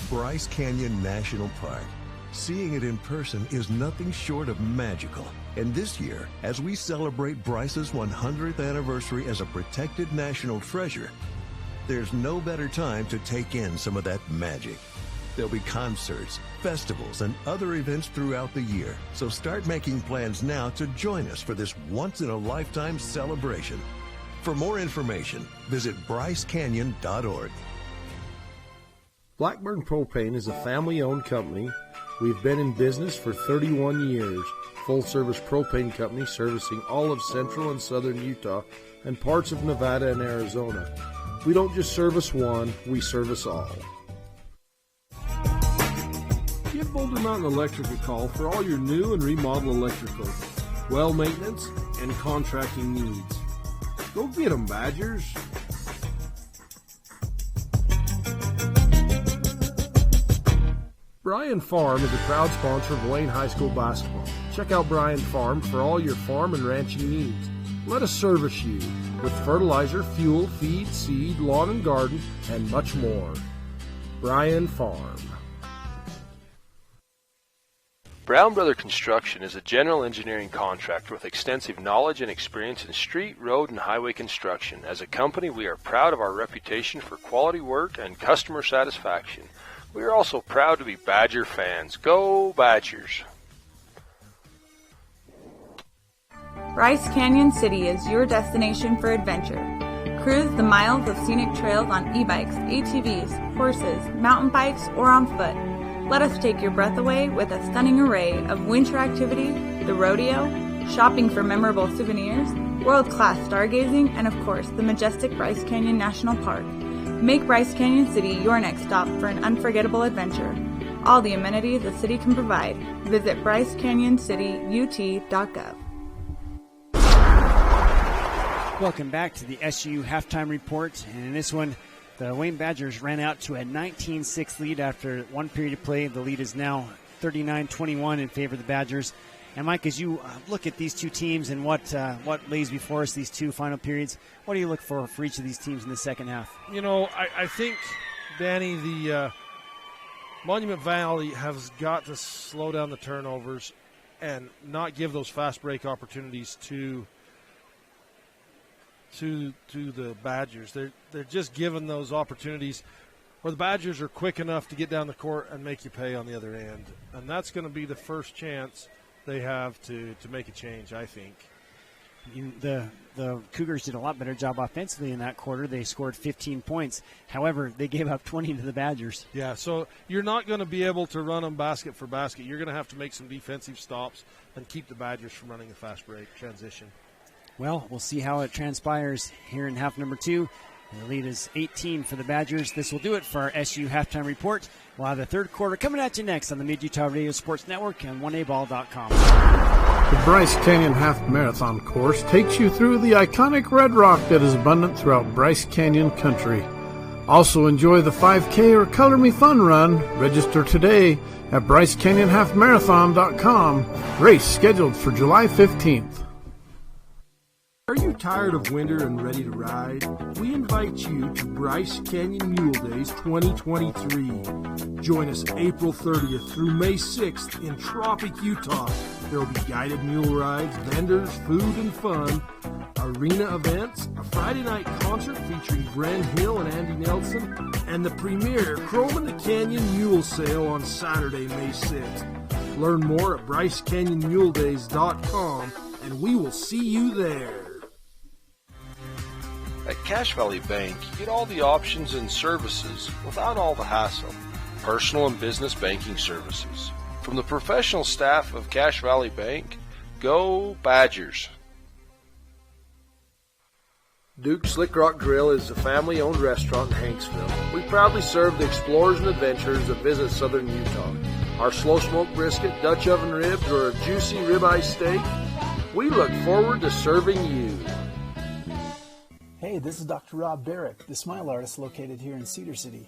Bryce Canyon National Park. Seeing it in person is nothing short of magical. And this year, as we celebrate Bryce's 100th anniversary as a protected national treasure, there's no better time to take in some of that magic. There'll be concerts, festivals, and other events throughout the year. So start making plans now to join us for this once-in-a-lifetime celebration. For more information, visit brycecanyon.org. Blackburn Propane is a family-owned company. We've been in business for 31 years. Full-service propane company servicing all of central and southern Utah and parts of Nevada and Arizona. We don't just service one, we service all. Give Boulder Mountain Electric a call for all your new and remodeled electrical, well maintenance, and contracting needs. Go get them, Badgers! Bryan Farm is a proud sponsor of Wayne High School basketball. Check out Bryan Farm for all your farm and ranching needs. Let us service you with fertilizer, fuel, feed, seed, lawn and garden, and much more. Bryan Farm. Brown Brother Construction is a general engineering contractor with extensive knowledge and experience in street, road, and highway construction. As a company, we are proud of our reputation for quality work and customer satisfaction. We are also proud to be Badger fans. Go Badgers! Bryce Canyon City is your destination for adventure. Cruise the miles of scenic trails on e-bikes, ATVs, horses, mountain bikes, or on foot. Let us take your breath away with a stunning array of winter activities, the rodeo, shopping for memorable souvenirs, world-class stargazing, and of course, the majestic Bryce Canyon National Park. Make Bryce Canyon City your next stop for an unforgettable adventure. All the amenities the city can provide. Visit bryceCanyonCityUT.gov. Welcome back to the SU halftime report. And in this one, the Wayne Badgers ran out to a 19-6 lead after one period of play. The lead is now 39-21 in favor of the Badgers. And Mike, as you look at these two teams and what lays before us, these two final periods, what do you look for each of these teams in the second half? You know, I think, Danny, the Monument Valley has got to slow down the turnovers and not give those fast break opportunities to the Badgers. They're just giving those opportunities where the Badgers are quick enough to get down the court and make you pay on the other end. And that's going to be the first chance they have to make a change, I think. The Cougars did a lot better job offensively in that quarter. They scored 15 points. However, they gave up 20 to the Badgers. Yeah, so you're not going to be able to run them basket for basket. You're going to have to make some defensive stops and keep the Badgers from running a fast break transition. Well, we'll see how it transpires here in half number 2. The lead is 18 for the Badgers. This will do it for our SU Halftime Report. We'll have the third quarter coming at you next on the Mid-Utah Radio Sports Network and 1aball.com. The Bryce Canyon Half Marathon course takes you through the iconic red rock that is abundant throughout Bryce Canyon country. Also enjoy the 5K or Color Me Fun run. Register today at BryceCanyonHalfMarathon.com. Race scheduled for July 15th. Are you tired of winter and ready to ride? We invite you to Bryce Canyon Mule Days 2023. Join us April 30th through May 6th in Tropic, Utah. There will be guided mule rides, vendors, food and fun, arena events, a Friday night concert featuring Bren Hill and Andy Nelson, and the premier Chrome in the Canyon Mule Sale on Saturday, May 6th. Learn more at BryceCanyonMuleDays.com, and we will see you there. At Cache Valley Bank, you get all the options and services without all the hassle. Personal and business banking services. From the professional staff of Cache Valley Bank, go Badgers! Duke's Slick Rock Grill is a family-owned restaurant in Hanksville. We proudly serve the explorers and adventurers that visit southern Utah. Our slow-smoked brisket, Dutch oven ribs, or a juicy ribeye steak, we look forward to serving you. Hey, this is Dr. Rob Barrick, the smile artist located here in Cedar City.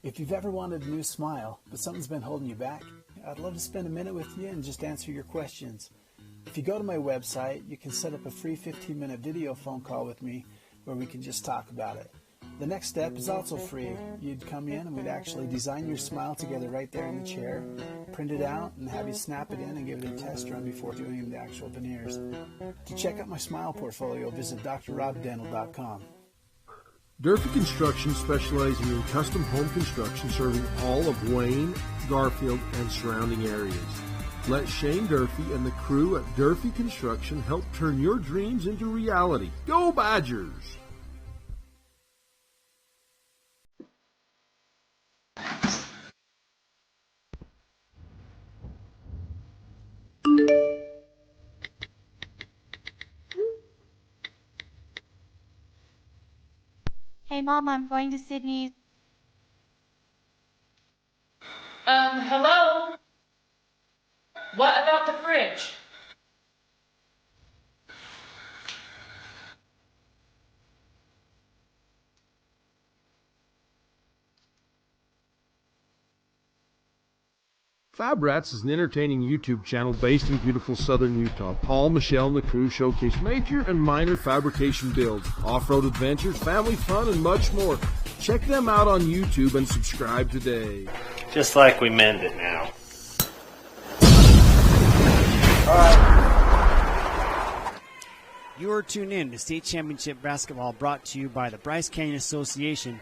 If you've ever wanted a new smile, but something's been holding you back, I'd love to spend a minute with you and just answer your questions. If you go to my website, you can set up a free 15-minute video phone call with me where we can just talk about it. The next step is also free. You'd come in and we'd actually design your smile together right there in the chair, print it out, and have you snap it in and give it a test run before doing the actual veneers. To check out my smile portfolio, visit drrobdental.com. Durfee Construction specializing in custom home construction serving all of Wayne, Garfield, and surrounding areas. Let Shane Durfee and the crew at Durfee Construction help turn your dreams into reality. Go Badgers! Hey Mom, I'm going to Sydney. Hello? What about the fridge? Fab Rats is an entertaining YouTube channel based in beautiful southern Utah. Paul, Michelle, and the crew showcase major and minor fabrication builds, off-road adventures, family fun, and much more. Check them out on YouTube and subscribe today. Just like we meant it now. You're tuned in to State Championship Basketball, brought to you by the Bryce Canyon Association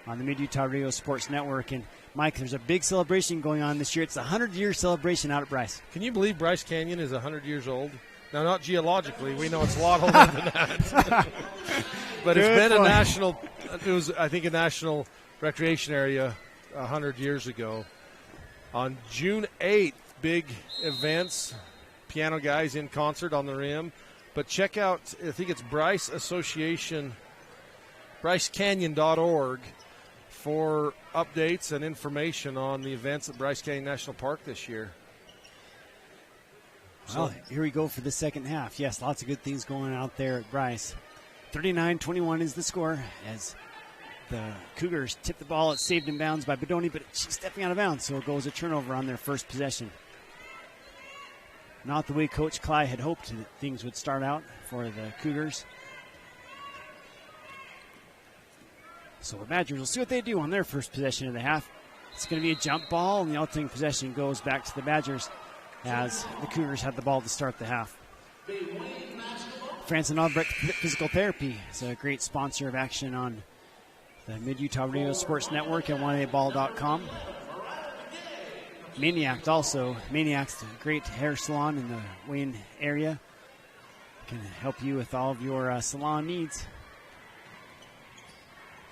on the Mid-Utah Radio Sports Network. And Mike, there's a big celebration going on this year. It's a 100-year celebration out at Bryce. Can you believe Bryce Canyon is 100 years old? Now, not geologically. We know it's a lot older than that. But it's been a national, it was, I think, a national recreation area 100 years ago. On June 8th, big events, piano guys in concert on the rim. But check out, I think it's Bryce Association, BryceCanyon.org for updates and information on the events at Bryce Canyon National Park this year. Well, here we go for the second half. Yes, lots of good things going out there at Bryce. 39-21 is the score as the Cougars tip the ball. It's saved in bounds by Bedoni, but she's stepping out of bounds, so it goes a turnover on their first possession. Not the way Coach Cly had hoped that things would start out for the Cougars. So the Badgers will see what they do on their first possession of the half. It's going to be a jump ball, and the alternating possession goes back to the Badgers as the Cougars had the ball to start the half. Franson Albrecht Physical Therapy is a great sponsor of action on the Mid-Utah Radio Sports Network at 1aball.com. Maniac's a great hair salon in the Wayne area. Can help you with all of your salon needs.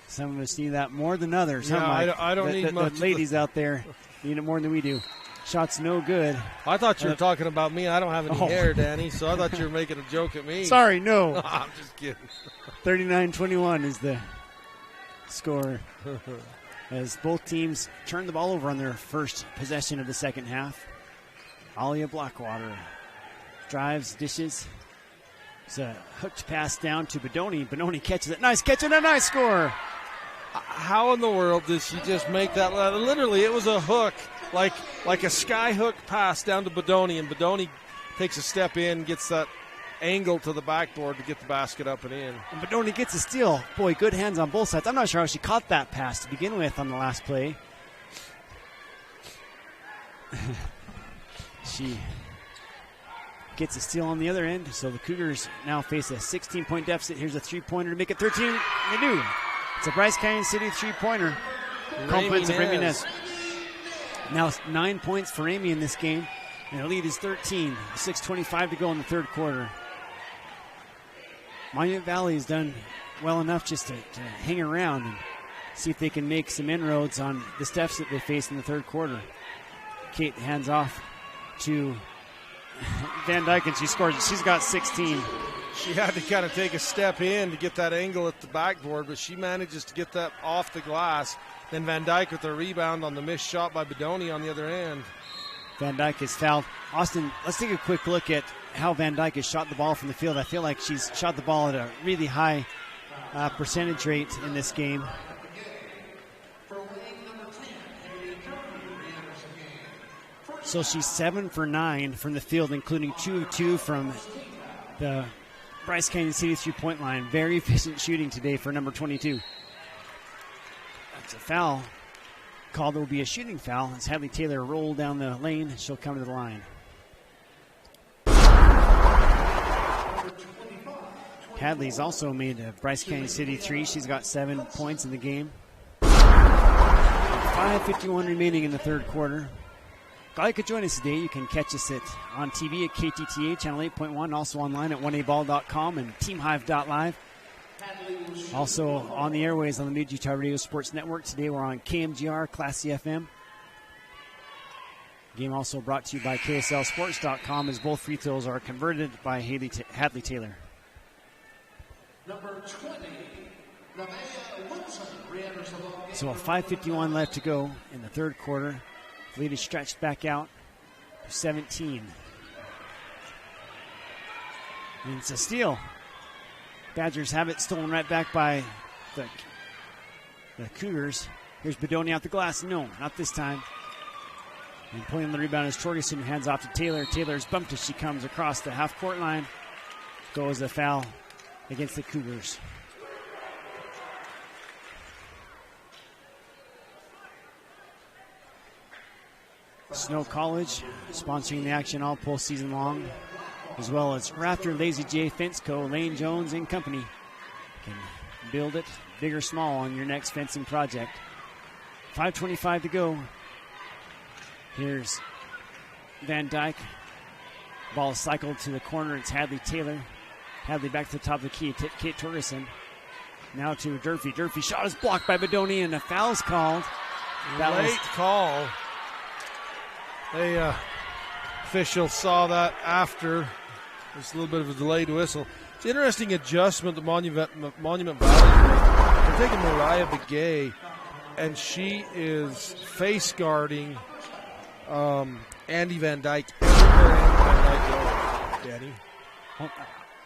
Some of us need that more than others. Yeah, I don't need much. The ladies out there need it more than we do. Shot's no good. I thought you were talking about me. I don't have any hair, Danny, so I thought you were making a joke at me. Sorry, no. I'm just kidding. 39-21 is the score as both teams turn the ball over on their first possession of the second half. Alia Blackwater drives, dishes. It's a hooked pass down to Bedoni. Bedoni catches it. Nice catch and a nice score. How in the world did she just make that? Literally, it was a hook, like a sky hook pass down to Bedoni, and Bedoni takes a step in, gets that angle to the backboard to get the basket up and in. And Bedoni gets a steal. Boy, good hands on both sides. I'm not sure how she caught that pass to begin with on the last play. She gets a steal on the other end, so the Cougars now face a 16-point deficit. Here's a three-pointer to make it 13. They do. It's a Bryce Canyon City three-pointer. Compliments of Ramirez. Now 9 points for Amy in this game, and the lead is 13. 6:25 to go in the third quarter. Monument Valley has done well enough just to hang around and see if they can make some inroads on this deficit they face in the third quarter. Kate hands off to Van Dyke, and she scores. She's got 16. She had to kind of take a step in to get that angle at the backboard, but she manages to get that off the glass. Then Van Dyke with a rebound on the missed shot by Bedoni on the other end. Van Dyke is fouled. Austin, let's take a quick look at how Van Dyke has shot the ball from the field. I feel like she's shot the ball at a really high percentage rate in this game. So she's 7 for 9 from the field, including 2 of 2 from the Bryce Canyon City three-point line. Very efficient shooting today for number 22. That's a foul. Called it will be a shooting foul as Hadley Taylor rolled down the lane. She'll come to the line. Hadley's also made a Bryce Canyon City three. She's got 7 points in the game. 5:51 remaining in the third quarter. Glad you could join us today. You can catch us on TV at KTTA channel 8.1, also online at 1aball.com and teamhive.live. Also on the airways on the Mid-Utah Radio Sports Network. Today we're on KMGR, Classy FM. Game also brought to you by KSLSports.com as both free throws are converted by Hadley Taylor. Number 20, so 5:51 left to go in the third quarter. The lead is stretched back out to 17. And it's a steal. Badgers have it stolen right back by the Cougars. Here's Bedoni out the glass. No, not this time. And pulling on the rebound is Torgerson, who hands off to Taylor. Taylor's bumped as she comes across the half-court line. Goes a foul against the Cougars. Snow College sponsoring the action all postseason long, as well as Raptor, Lazy J, Fence Co., Lane Jones and Company. Can build it big or small on your next fencing project. 5:25 to go. Here's Van Dyke. Ball cycled to the corner. It's Hadley Taylor. Hadley back to the top of the key. Kate Torgerson. Now to Durfee. Durfee shot is blocked by Bedoni, and a foul's called. That late call. The official saw that after. There's a little bit of a delayed whistle. It's an interesting adjustment the Monument Valley made. They're taking Mariah Begay, and she is face guarding Andy Van Dyke everywhere Andy Van Dyke goes. Danny? Well,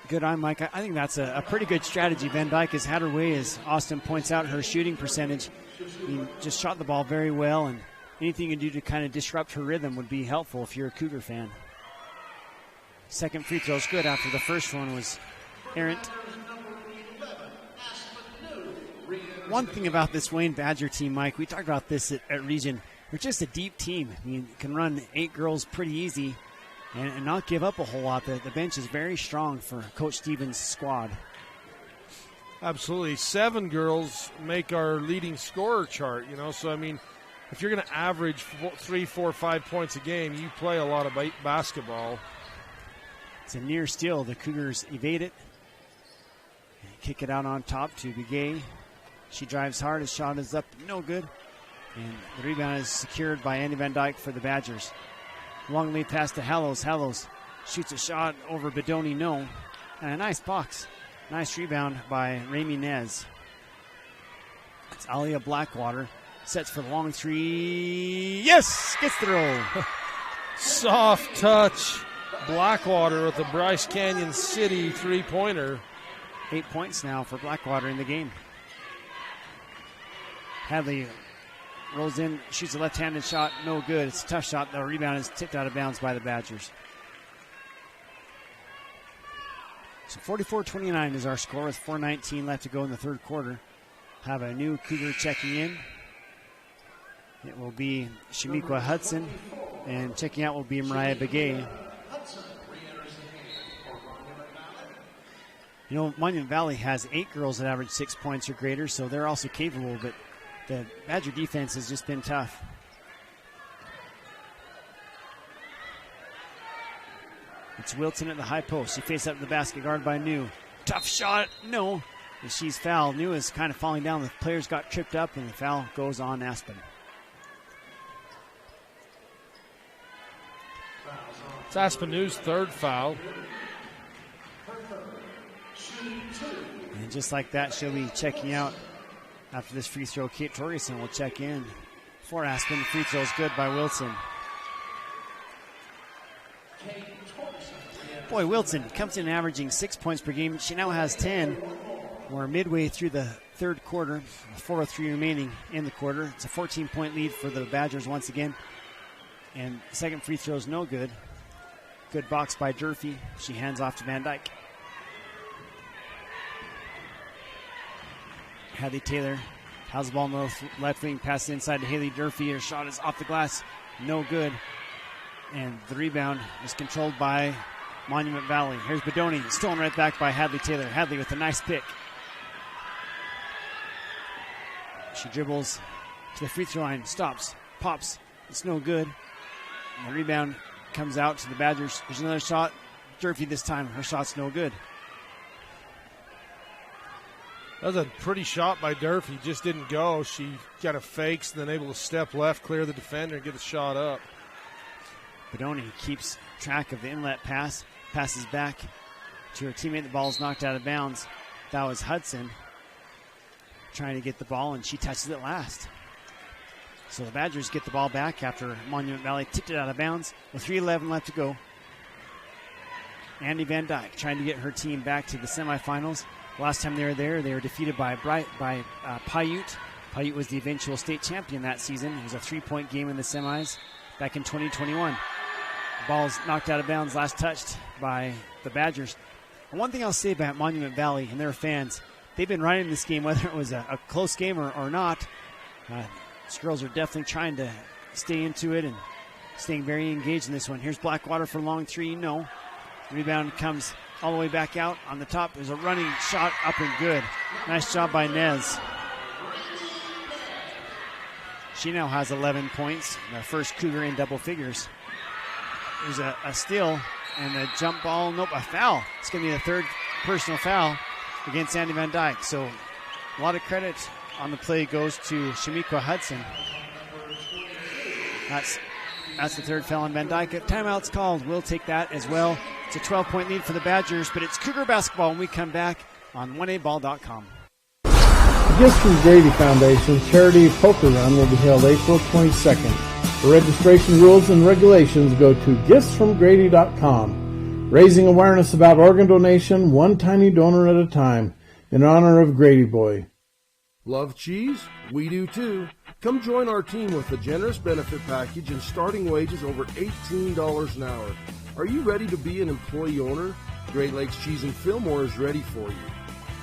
good eye, Mike. I think that's a pretty good strategy. Van Dyke has had her way, as Austin points out, her shooting percentage. He just shot the ball very well, and anything you can do to kind of disrupt her rhythm would be helpful if you're a Cougar fan. Second free throw is good after the first one was errant. One thing about this Wayne Badger team, Mike, we talked about this at Region. They're just a deep team. I mean, can run 8 girls pretty easy and not give up a whole lot. The bench is very strong for Coach Stevens' squad. Absolutely. 7 girls make our leading scorer chart, So, I mean, if you're going to average 3, 4, 5 points a game, you play a lot of basketball. It's a near steal. The Cougars evade it. Kick it out on top to Begay. She drives hard. His shot is up. No good. And the rebound is secured by Andy Van Dyke for the Badgers. Long lead pass to Hallows. Hallows shoots a shot over Bedoni. No. And a nice box. Nice rebound by Rami Nez. It's Alia Blackwater. Sets for the long three. Yes! Gets the roll. Soft touch. Blackwater with the Bryce Canyon City three-pointer. 8 points now for Blackwater in the game. Hadley rolls in, shoots a left-handed shot. No good. It's a tough shot. The rebound is tipped out of bounds by the Badgers. So 44-29 is our score with 4:19 left to go in the third quarter. Have a new Cougar checking in. It will be Shamiqua Hudson, and checking out will be Mariah Begay. Monument Valley has 8 girls that average 6 points or greater, so they're also capable, but the Badger defense has just been tough. It's Wilson at the high post. She faces up to the basket, guarded by New. Tough shot, no. And she's fouled. New is kind of falling down. The players got tripped up, and the foul goes on Aspen. It's Aspen New's third foul. And just like that, she'll be checking out after this free throw. Kate Torgerson will check in for Aspen. The free throw is good by Wilson. Boy, Wilson comes in averaging 6 points per game. She now has 10. We're midway through the third quarter. 4:03 remaining in the quarter. It's a 14-point lead for the Badgers once again. And the second free throw is no good. Good box by Durfee. She hands off to Van Dyke. Hadley Taylor has the ball in the left wing, passes inside to Haley Durfee. Her shot is off the glass, no good. And the rebound is controlled by Monument Valley. Here's Bedoni, stolen right back by Hadley Taylor. Hadley with a nice pick. She dribbles to the free throw line, stops, pops. It's no good. And the rebound comes out to the Badgers. There's another shot. Durfee this time. Her shot's no good. That was a pretty shot by Durfee. Just didn't go. She kind of fakes and then able to step left, clear the defender, and get the shot up. Bedoni keeps track of the inlet pass. Passes back to her teammate. The ball is knocked out of bounds. That was Hudson trying to get the ball, and she touches it last. So the Badgers get the ball back after Monument Valley tipped it out of bounds with 3:11 left to go. Andy Van Dyke trying to get her team back to the semifinals. Last time they were there, they were defeated by Paiute. Paiute was the eventual state champion that season. It was a 3-point game in the semis back in 2021. The ball's knocked out of bounds, last touched by the Badgers. And one thing I'll say about Monument Valley and their fans, they've been running this game, whether it was a close game or not. These girls are definitely trying to stay into it and staying very engaged in this one. Here's Blackwater for long three, no. Rebound comes all the way back out. On the top, there's a running shot up and good. Nice job by Nez. She now has 11 points, the first Cougar in double figures. There's a steal and a jump ball. Nope, a foul. It's going to be the third personal foul against Andy Van Dyke. So a lot of credit on the play goes to Shamiqua Hudson. That's the third foul on Van Dyke. A timeout's called. We'll take that as well. It's a 12-point lead for the Badgers, but it's Cougar basketball when we come back on 1aball.com. The Gifts from Grady Foundation Charity Poker Run will be held April 22nd. For registration rules and regulations, go to giftsfromgrady.com. Raising awareness about organ donation, one tiny donor at a time, in honor of Grady Boy. Love cheese? We do too. Come join our team with a generous benefit package and starting wages over $18 an hour. Are you ready to be an employee owner? Great Lakes Cheese in Fillmore is ready for you.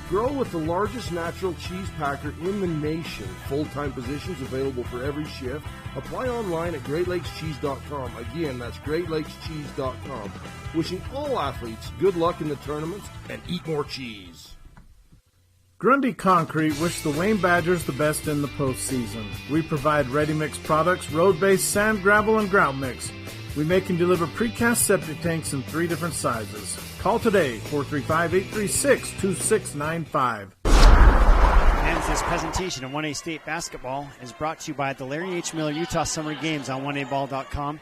Grow with the largest natural cheese packer in the nation. Full-time positions available for every shift. Apply online at GreatLakesCheese.com. Again, that's GreatLakesCheese.com. Wishing all athletes good luck in the tournaments and eat more cheese. Grundy Concrete wish the Wayne Badgers the best in the postseason. We provide ready-mix products, road-based sand, gravel, and grout mix. We make and deliver precast septic tanks in 3 different sizes. Call today, 435-836-2695. And this presentation of 1A State Basketball is brought to you by the Larry H. Miller Utah Summer Games on 1aball.com.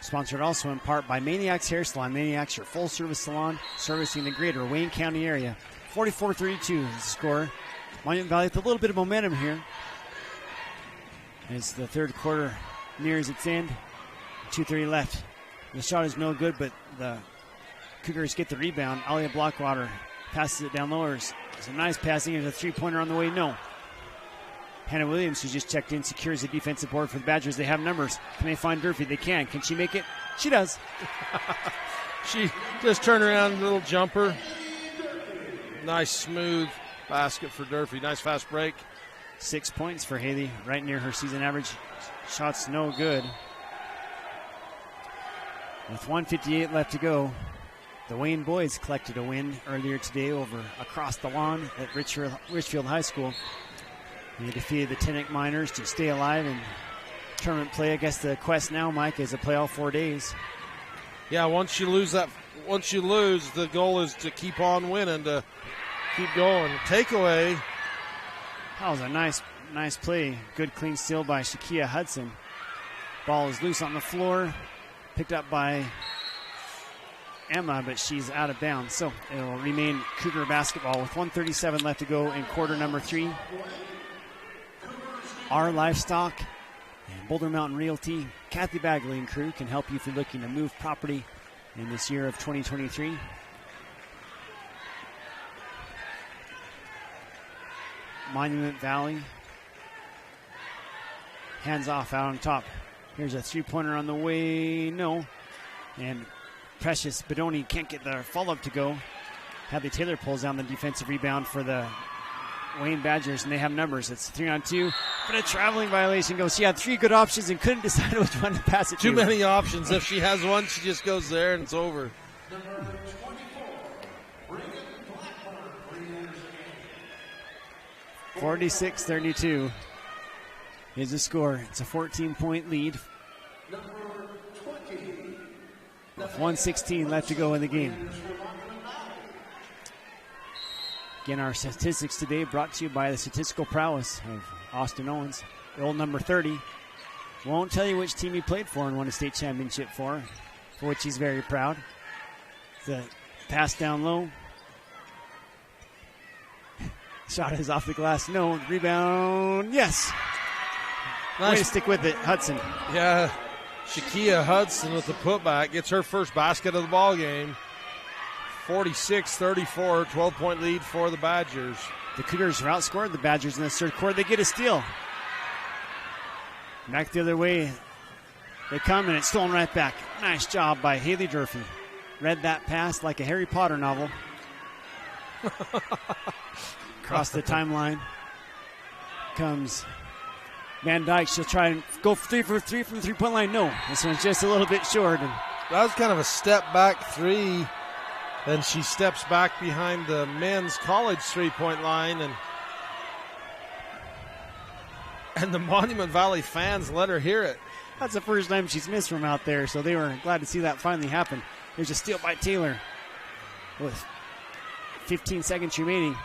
Sponsored also in part by Maniacs Hair Salon. Maniacs, your full-service salon, servicing the greater Wayne County area. 44-32 is the score. Monument Valley with a little bit of momentum here as the third quarter nears its end. 2:30 left. The shot is no good, but the Cougars get the rebound. Alia Blockwater passes it down low. Some nice passing. There's a three-pointer on the way. No. Hannah Williams, who just checked in, secures the defensive board for the Badgers. They have numbers. Can they find Durfee? They can. Can she make it? She does. She just turned around, a little jumper. Nice smooth basket for Durfee. Nice fast break. 6 points for Haley, right near her season average. Shot's no good. With 1:58 left to go, the Wayne boys collected a win earlier today over across the lawn at Richfield High School. They defeated the Tinnick Miners to stay alive in tournament play. I guess the quest now, Mike, is to play all 4 days. Yeah, once you lose, the goal is to keep on winning, to keep going. Takeaway. That was a nice play. Good clean steal by Shakia Hudson. Ball is loose on the floor. Picked up by Emma, but she's out of bounds. So it will remain Cougar basketball with 1:37 left to go in quarter number 3. Our Livestock and Boulder Mountain Realty, Kathy Bagley and crew can help you if you're looking to move property in this year of 2023. Monument Valley. Hands off out on top. Here's a three-pointer on the way. No. And Precious Bedoni can't get the follow-up to go. Hadley Taylor pulls down the defensive rebound for the Wayne Badgers, and they have numbers. It's 3-on-2, but a traveling violation goes. She had 3 good options and couldn't decide which one to pass it to. Too many options. If she has one, she just goes there and it's over. 46-32 is the score. It's a 14-point lead. With 1:16 left to go in the game. Again, our statistics today brought to you by the statistical prowess of Austin Owens. The old number 30. Won't tell you which team he played for and won a state championship for which he's very proud. The pass down low. Shot is off the glass. No. Rebound. Yes. Nice. Way to stick with it, Hudson. Yeah. Shakia Hudson with the putback gets her first basket of the ball game. 46-34, 12-point lead for the Badgers. The Cougars have outscored the Badgers in the third quarter. They get a steal. Back the other way. They come, and it's stolen right back. Nice job by Haley Durfee. Read that pass like a Harry Potter novel. Across the timeline comes Van Dyke. She'll try and go 3 for 3 from the three-point line. No, this one's just a little bit short. And that was kind of a step-back three. Then she steps back behind the men's college three-point line, and the Monument Valley fans let her hear it. That's the first time she's missed from out there, so they were glad to see that finally happen. There's a steal by Taylor with 15 seconds remaining.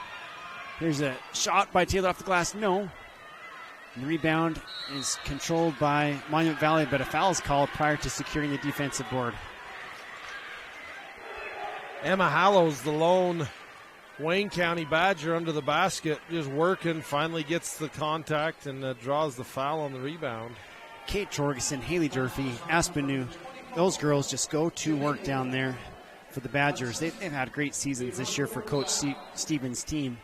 There's a shot by Taylor off the glass. No. The rebound is controlled by Monument Valley, but a foul is called prior to securing the defensive board. Emma Hallows, the lone Wayne County Badger under the basket, just working, finally gets the contact and draws the foul on the rebound. Kate Jorgensen, Haley Durfee, Aspenu, those girls just go to work down there for the Badgers. They've had great seasons this year for Coach Stevens' team.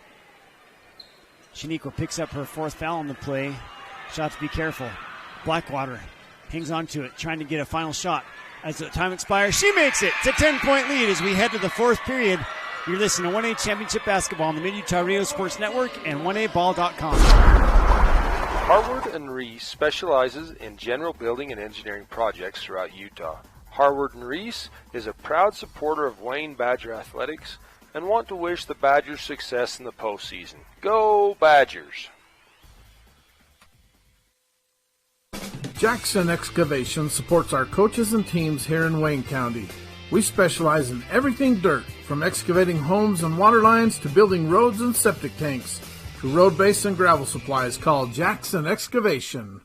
Shaniqua picks up her 4th foul on the play. Shot to be careful. Blackwater hangs on to it, trying to get a final shot. As the time expires, she makes it. It's a 10-point lead as we head to the fourth period. You're listening to 1A Championship Basketball on the Mid-Utah Radio Sports Network and 1aball.com. Harward and Reese specializes in general building and engineering projects throughout Utah. Harward and Reese is a proud supporter of Wayne Badger Athletics and want to wish the Badgers success in the postseason. Go Badgers! Jackson Excavation supports our coaches and teams here in Wayne County. We specialize in everything dirt, from excavating homes and water lines to building roads and septic tanks. To road base and gravel supplies, called Jackson Excavation.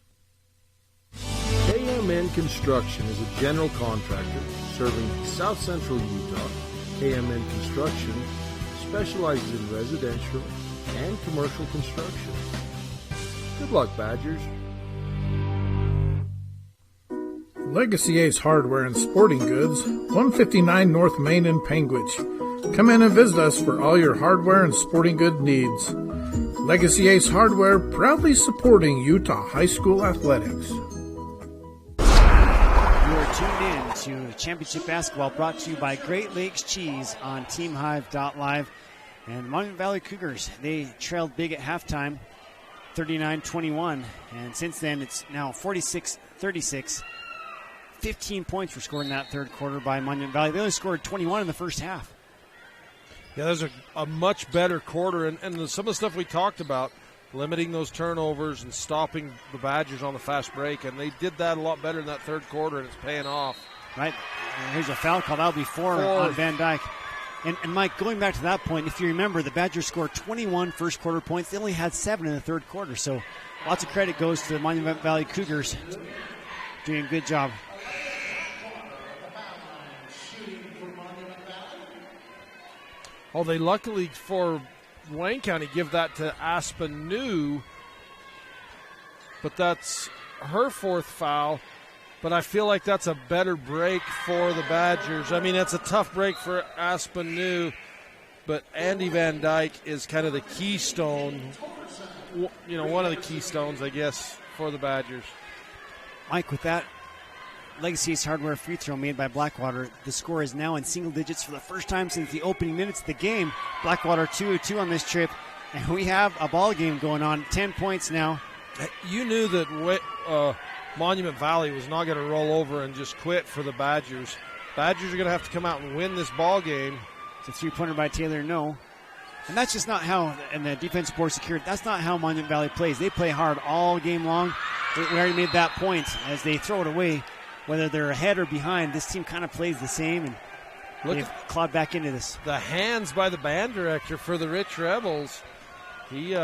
KMN Construction is a general contractor serving South Central Utah. KMN Construction specializes in residential and commercial construction. Good luck, Badgers. Legacy Ace Hardware and Sporting Goods, 159 North Main in Panguitch. Come in and visit us for all your hardware and sporting good needs. Legacy Ace Hardware, proudly supporting Utah High School athletics. You are tuned in to Championship Basketball, brought to you by Great Lakes Cheese on TeamHive.live. And Monument Valley Cougars, they trailed big at halftime, 39-21. And since then, it's now 46-36. 15 points were scored in that third quarter by Monument Valley. They only scored 21 in the first half. Yeah, there's a much better quarter, and some of the stuff we talked about, limiting those turnovers and stopping the Badgers on the fast break, and they did that a lot better in that third quarter, and it's paying off. Right. Here's a foul call. That'll be four on Van Dyke. And Mike, going back to that point, if you remember, the Badgers scored 21 first quarter points. They only had 7 in the third quarter, so lots of credit goes to the Monument Valley Cougars. Doing a good job. Oh, they luckily for Wayne County give that to Aspen New, but that's her fourth foul. But I feel like that's a better break for the Badgers. I mean, it's a tough break for Aspen New, but Andy Van Dyke is kind of the keystone, one of the keystones, I guess, for the Badgers. Mike, with that Legacy Ace Hardware free throw made by Blackwater, the score is now in single digits for the first time since the opening minutes of the game. Blackwater 2-2 on this trip, and we have a ball game going on. 10 points now. You knew that Monument Valley was not going to roll over and just quit for the Badgers. Badgers are going to have to come out and win this ball game. It's a three-pointer by Taylor, no. And that's just not how, and the defensive board secured, that's not how Monument Valley plays. They play hard all game long. We already made that point. As they throw it away, whether they're ahead or behind, this team kind of plays the same, and they've clawed back into this. The hands by the band director for the Rich Rebels. He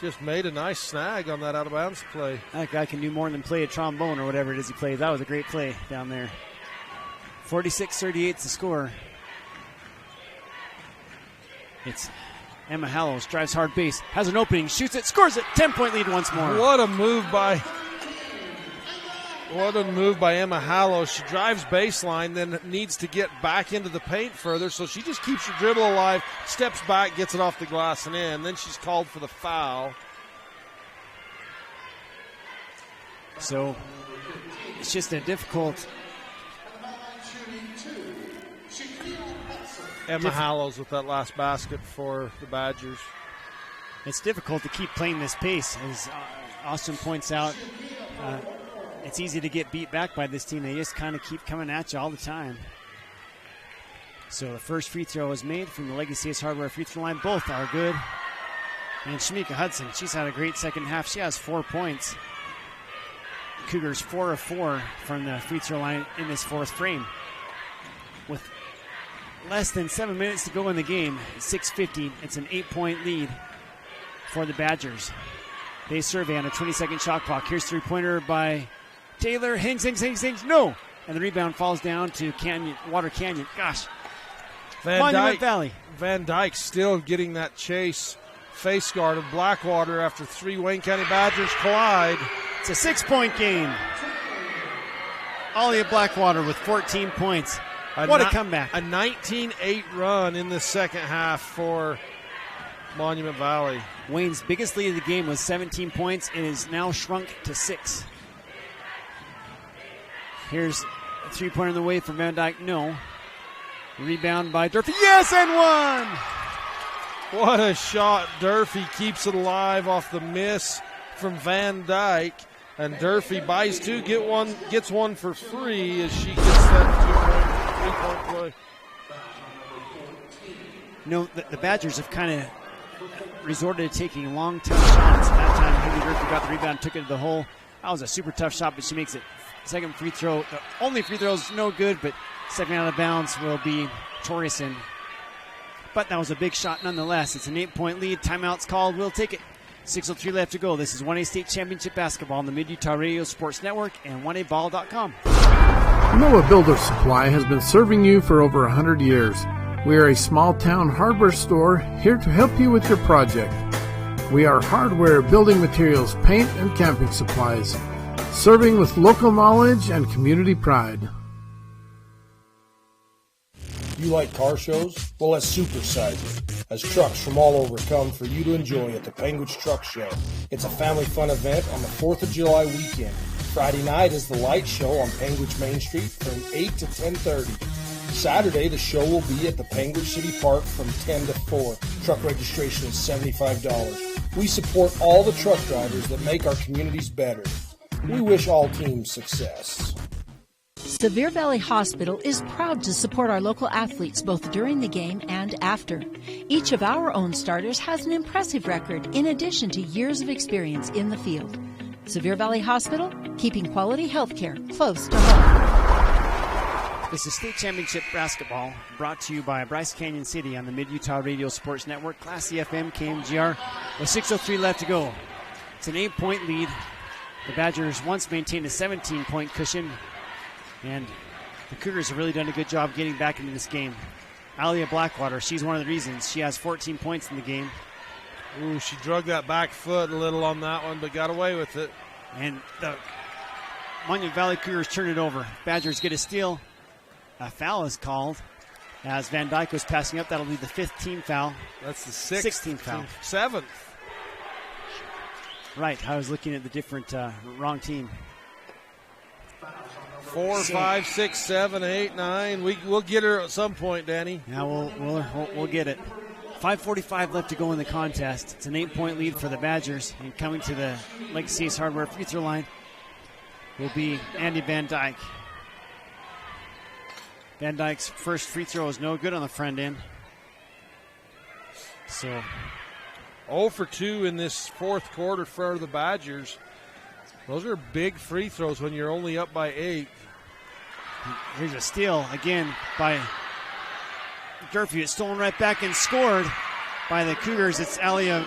just made a nice snag on that out-of-bounds play. That guy can do more than play a trombone or whatever it is he plays. That was a great play down there. 46-38 is the score. It's Emma Hallows, drives hard base, has an opening, shoots it, scores it. 10-point lead once more. What a move by Emma Hallows. She drives baseline, then needs to get back into the paint further, so she just keeps her dribble alive, steps back, gets it off the glass and in. Then she's called for the foul. So it's just a difficult. Emma Hallows with that last basket for the Badgers. It's difficult to keep playing this pace, as Austin points out. It's easy to get beat back by this team. They just kind of keep coming at you all the time. So the first free throw is made from the Legacy Ace Hardware free throw line. Both are good. And Shamika Hudson, she's had a great second half. She has 4 points. Cougars 4 of 4 from the free throw line in this fourth frame. With less than 7 minutes to go in the game, 6:50, it's an 8-point lead for the Badgers. They survey on a 20-second shot clock. Here's three-pointer by Taylor. Hangs, no! And the rebound falls down to Water Canyon. Gosh. Monument Valley. Van Dyke still getting that chase face guard of Blackwater after 3 Wayne County Badgers collide. It's a 6-point game. Ollie Blackwater with 14 points. What a comeback. A 19-8 run in the second half for Monument Valley. Wayne's biggest lead of the game was 17 points. It is now shrunk to 6. Here's Three-pointer in the way for Van Dyke, no. Rebound by Durfee, yes, and one! What a shot. Durfee keeps it alive off the miss from Van Dyke. And Durfee buys two, gets one for free as she gets that three-point play. The Badgers have kind of resorted to taking long, tough shots. That time, Haley Durfee got the rebound, took it to the hole. That was a super tough shot, but she makes it. Second free throw. The only free throw is no good, but second out of bounds will be Torgerson. But that was a big shot nonetheless. It's an 8-point lead. Timeout's called. We'll take it. 6:03 left to go. This is 1A State Championship Basketball on the Mid-Utah Radio Sports Network and 1aball.com. Noah Builder Supply has been serving you for over 100 years. We are a small-town hardware store here to help you with your project. We are hardware, building materials, paint, and camping supplies, serving with local knowledge and community pride. You like car shows? Well, let's supersize it, as trucks from all over come for you to enjoy at the Penguins Truck Show. It's a family fun event on the 4th of July weekend. Friday night is the light show on Penguins Main Street from 8 to 10:30. Saturday, the show will be at the Penguin City Park from 10 to 4. Truck registration is $75. We support all the truck drivers that make our communities better. We wish all teams success. Sevier Valley Hospital is proud to support our local athletes both during the game and after. Each of our own starters has an impressive record in addition to years of experience in the field. Sevier Valley Hospital, keeping quality health care close to home. This is State Championship Basketball, brought to you by Bryce Canyon City on the Mid-Utah Radio Sports Network, Classy FM, KMGR, with 6:03 left to go. It's an 8-point lead. The Badgers once maintained a 17-point cushion, and the Cougars have really done a good job getting back into this game. Alia Blackwater, she's one of the reasons. She has 14 points in the game. Ooh, she drug that back foot a little on that one, but got away with it. And the Monument Valley Cougars turn it over. Badgers get a steal. A foul is called as Van Dyke was passing up. That'll be the 5th team foul. That's the 16th foul. 7th. Right, I was looking at the different wrong team. 4, 5, 6, 7, 8, 9. We'll get her at some point, Danny. Yeah, we'll get it. 5:45 left to go in the contest. It's an 8-point lead for the Badgers, and coming to the Legacy Ace Hardware free throw line will be Andy Van Dyke. Van Dyke's first free throw is no good on the front end. So 0 for 2 in this fourth quarter for the Badgers. Those are big free throws when you're only up by 8. Here's a steal again by Durfee. It's stolen right back and scored by the Cougars. It's Alia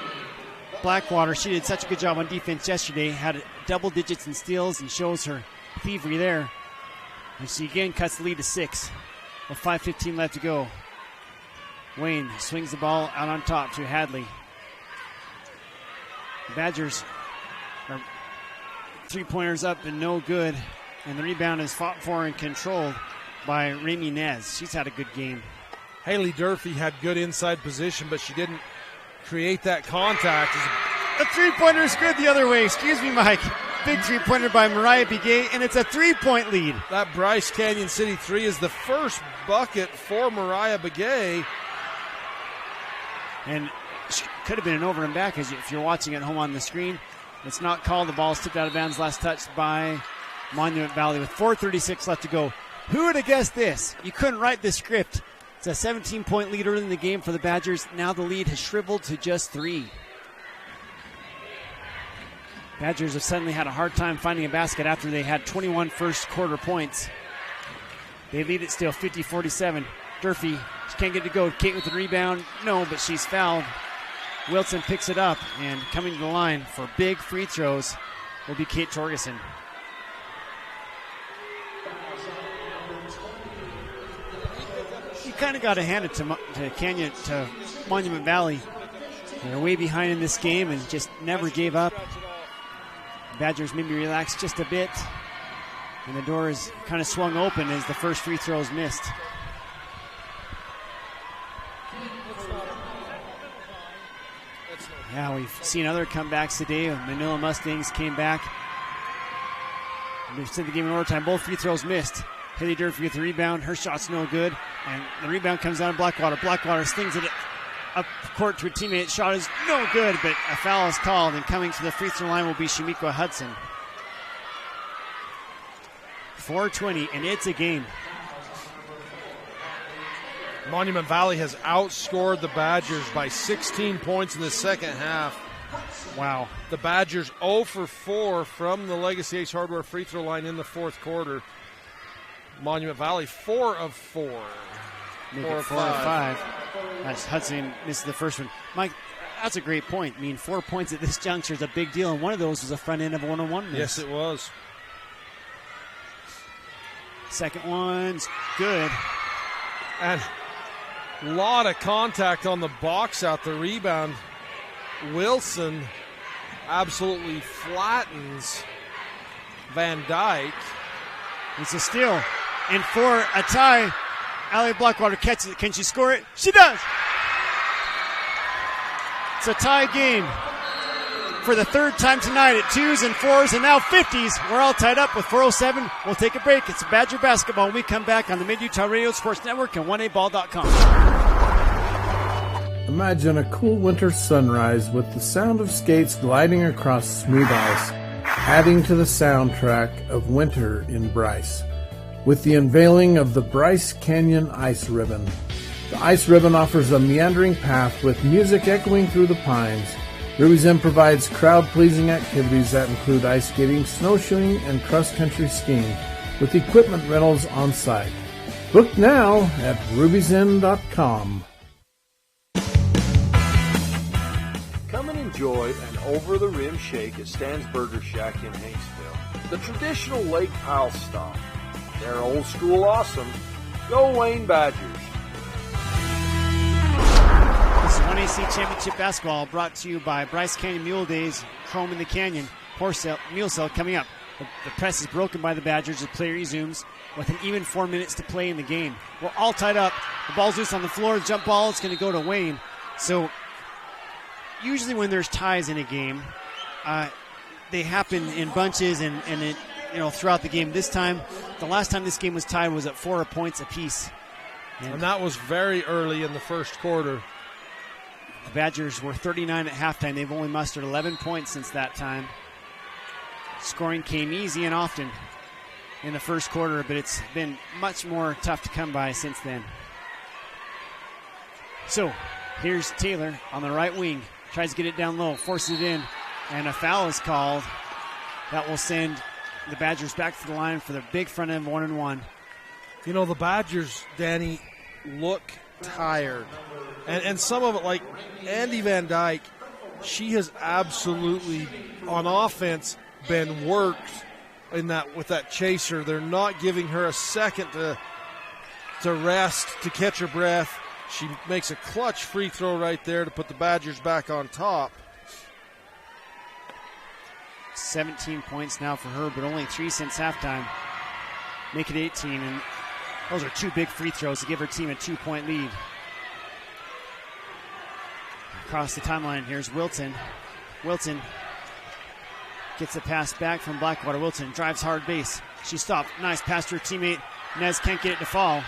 Blackwater. She did such a good job on defense yesterday. Had double digits in steals and shows her thievery there. And she again cuts the lead to 6 with 5:15 left to go. Wayne swings the ball out on top to Hadley. The Badgers are three-pointers up and no good. And the rebound is fought for and controlled by Rami Nez. She's had a good game. Haley Durfee had good inside position, but she didn't create that contact. The three-pointer is good the other way. Excuse me, Mike. Big three-pointer by Mariah Begay, and it's a 3-point lead. That Bryce Canyon City 3 is the first bucket for Mariah Begay. And could have been an over and back if you're watching at home on the screen. It's not called. The ball is tipped out of bounds. Last touch by Monument Valley with 4:36 left to go. Who would have guessed this? You couldn't write the script. It's a 17-point lead early in the game for the Badgers. Now the lead has shriveled to just 3. Badgers have suddenly had a hard time finding a basket after they had 21 first quarter points. They lead it still 50-47. Durfee, she can't get it to go. Kate with the rebound. No, but she's fouled. Wilson picks it up, and coming to the line for big free throws will be Kate Torgerson. You kind of got to hand it to Monument Valley. They're way behind in this game and just never gave up. Badgers maybe relaxed just a bit, and the door is kind of swung open as the first free throw is missed. Yeah, we've seen other comebacks today. Manila Mustangs came back. They sent the game in overtime. Both free throws missed. Haley Durfee with the rebound. Her shot's no good. And the rebound comes out of Blackwater. Blackwater slings it up court to a teammate. Shot is no good, but a foul is called. And coming to the free throw line will be Shamika Hudson. 4:20, and it's a game. Monument Valley has outscored the Badgers by 16 points in the second half. Wow. The Badgers 0 for 4 from the Legacy Ace Hardware free throw line in the fourth quarter. Monument Valley 4 of 4. Make it 4 of 5. That's Hudson misses the first one. Mike, that's a great point. I mean, 4 points at this juncture is a big deal, and one of those was a front end of a one-on-one miss. Yes, it was. Second one's good. And a lot of contact on the box out. The rebound. Wilson absolutely flattens Van Dyke. It's a steal. And for a tie, Allie Blackwater catches it. Can she score it? She does. It's a tie game for the third time tonight at 2s and 4s and now 50s. We're all tied up with 4:07. We'll take a break. It's Badger basketball when we come back on the Mid-Utah Radio Sports Network and 1aball.com. Imagine a cool winter sunrise with the sound of skates gliding across smooth ice, adding to the soundtrack of winter in Bryce. With the unveiling of the Bryce Canyon Ice Ribbon. The Ice Ribbon offers a meandering path with music echoing through the pines. Ruby's Inn provides crowd-pleasing activities that include ice skating, snowshoeing, and cross-country skiing, with equipment rentals on site. Book now at ruby'sinn.com. Come and enjoy an over-the-rim shake at Stan's Burger Shack in Haynesville. The traditional Lake Powell style. They're old school awesome. Go Wayne Badgers. This is 1AC Championship Basketball brought to you by Bryce Canyon Mule Days, Chrome in the Canyon, Mule Cell coming up. The press is broken by the Badgers as play resumes with an even 4 minutes to play in the game. We're all tied up. The ball's loose on the floor. The jump ball is going to go to Wayne. So usually when there's ties in a game, they happen in bunches and it, throughout the game. This time, the last time this game was tied was at 4 points apiece. And that was very early in the first quarter. The Badgers were 39 at halftime. They've only mustered 11 points since that time. Scoring came easy and often in the first quarter, but it's been much more tough to come by since then. So here's Taylor on the right wing. Tries to get it down low, forces it in, and a foul is called. That will send the Badgers back to the line for the big front end 1-and-1. The Badgers, Danny, look tired. And some of it, like Andy Van Dyke, she has absolutely, on offense, been worked with that chaser. They're not giving her a second to rest, to catch her breath. She makes a clutch free throw right there to put the Badgers back on top. 17 points now for her, but only 3 since halftime. Make it 18, and those are 2 big free throws to give her team a 2-point lead. Across the timeline, here's Wilton. Wilton gets the pass back from Blackwater. Wilton drives hard base. She stopped. Nice pass to her teammate. Nez can't get it to fall.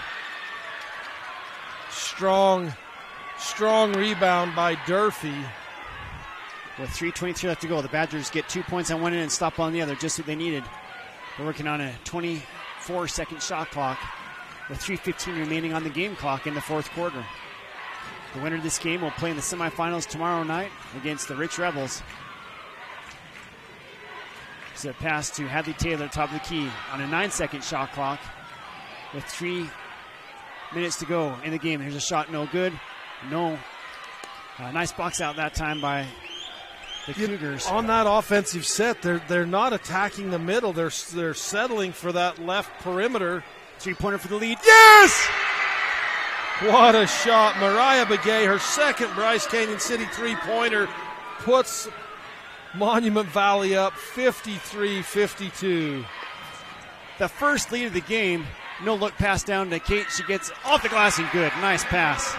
Strong rebound by Durfee. With 3:23 left to go, the Badgers get 2 points on one end and stop on the other, just what they needed. They're working on a 24-second shot clock with 3:15 remaining on the game clock in the fourth quarter. The winner of this game will play in the semifinals tomorrow night against the Rich Rebels. So a pass to Hadley Taylor, top of the key, on a 9-second shot clock with 3 minutes to go in the game. Here's a shot, no good. No. Nice box out that time by the Cougars. On that offensive set, they're not attacking the middle. They're settling for that left perimeter. 3-pointer for the lead. Yes! What a shot. Mariah Begay, her second Bryce Canyon City 3-pointer, puts Monument Valley up 53-52. The first lead of the game. No look pass down to Kate. She gets off the glass and good. Nice pass.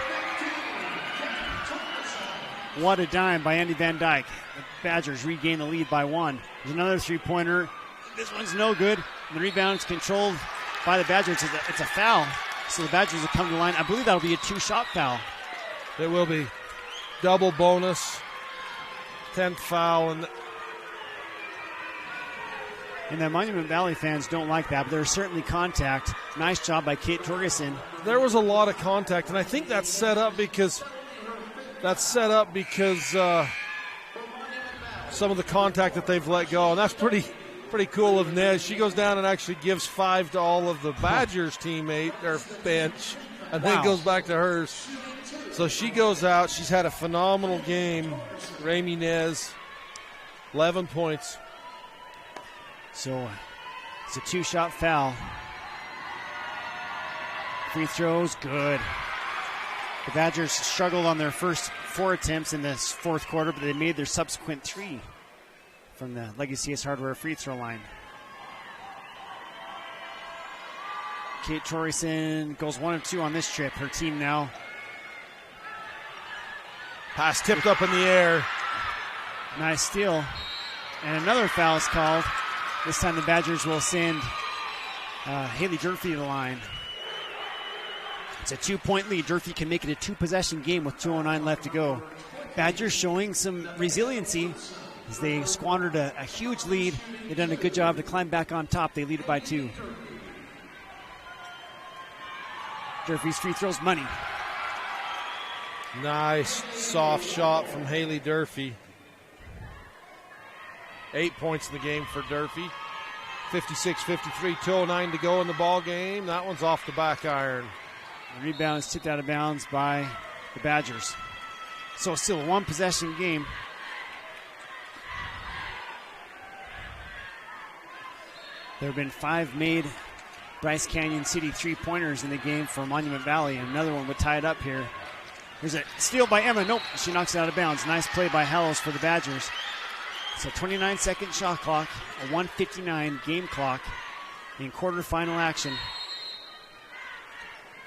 What a dime by Andy Van Dyke. The Badgers regain the lead by 1. There's another 3-pointer. This one's no good. The rebound's controlled by the Badgers. It's a foul. So the Badgers will come to the line. I believe that'll be a 2-shot foul. It will be. Double bonus. 10th foul. And the Monument Valley fans don't like that, but there's certainly contact. Nice job by Kate Torgerson. There was a lot of contact, and I think that's set up because some of the contact that they've let go, and that's pretty cool of Nez. She goes down and actually gives 5 to all of the Badgers teammate or bench, and then goes back to hers. So she goes out. She's had a phenomenal game. Rami Nez, 11 points. So it's a 2-shot foul. Free throws, good. The Badgers struggled on their first 4 attempts in this fourth quarter, but they made their subsequent 3 from the Legacy S Hardware free throw line. Kate Torgerson goes 1 of 2 on this trip. Her team now. Pass tipped up in the air. Nice steal. And another foul is called. This time the Badgers will send Haley Durfee to the line. It's a 2-point lead. Durfee can make it a 2-possession game with 2:09 left to go. Badgers showing some resiliency as they squandered a huge lead. They've done a good job to climb back on top. They lead it by 2. Durfee's free throws, money. Nice soft shot from Haley Durfee. 8 points in the game for Durfee. 56-53, 2:09 to go in the ball game. That one's off the back iron. The rebound is tipped out of bounds by the Badgers. So still a 1-possession game. There have been 5 made Bryce Canyon City 3-pointers in the game for Monument Valley. Another one would tie it up here. There's a steal by Emma. Nope, she knocks it out of bounds. Nice play by Hallows for the Badgers. It's a 29-second shot clock, a 1:59 game clock in quarterfinal action.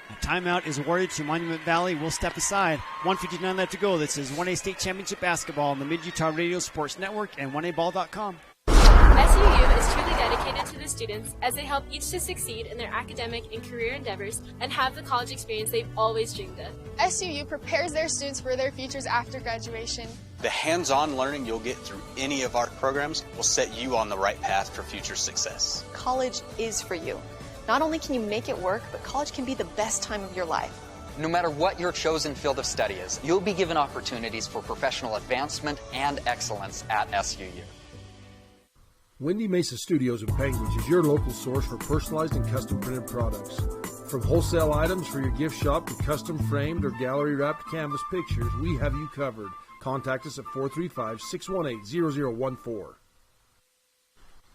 A timeout is awarded to Monument Valley. We'll step aside. 1:59 left to go. This is 1A State Championship Basketball on the Mid-Utah Radio Sports Network and 1aball.com. SUU is truly dedicated to the students as they help each to succeed in their academic and career endeavors and have the college experience they've always dreamed of. SUU prepares their students for their futures after graduation. The hands-on learning you'll get through any of our programs will set you on the right path for future success. College is for you. Not only can you make it work, but college can be the best time of your life. No matter what your chosen field of study is, you'll be given opportunities for professional advancement and excellence at SUU. Wendy Mesa Studios in Panguitch is your local source for personalized and custom printed products. From wholesale items for your gift shop to custom framed or gallery wrapped canvas pictures, we have you covered. Contact us at 435-618-0014.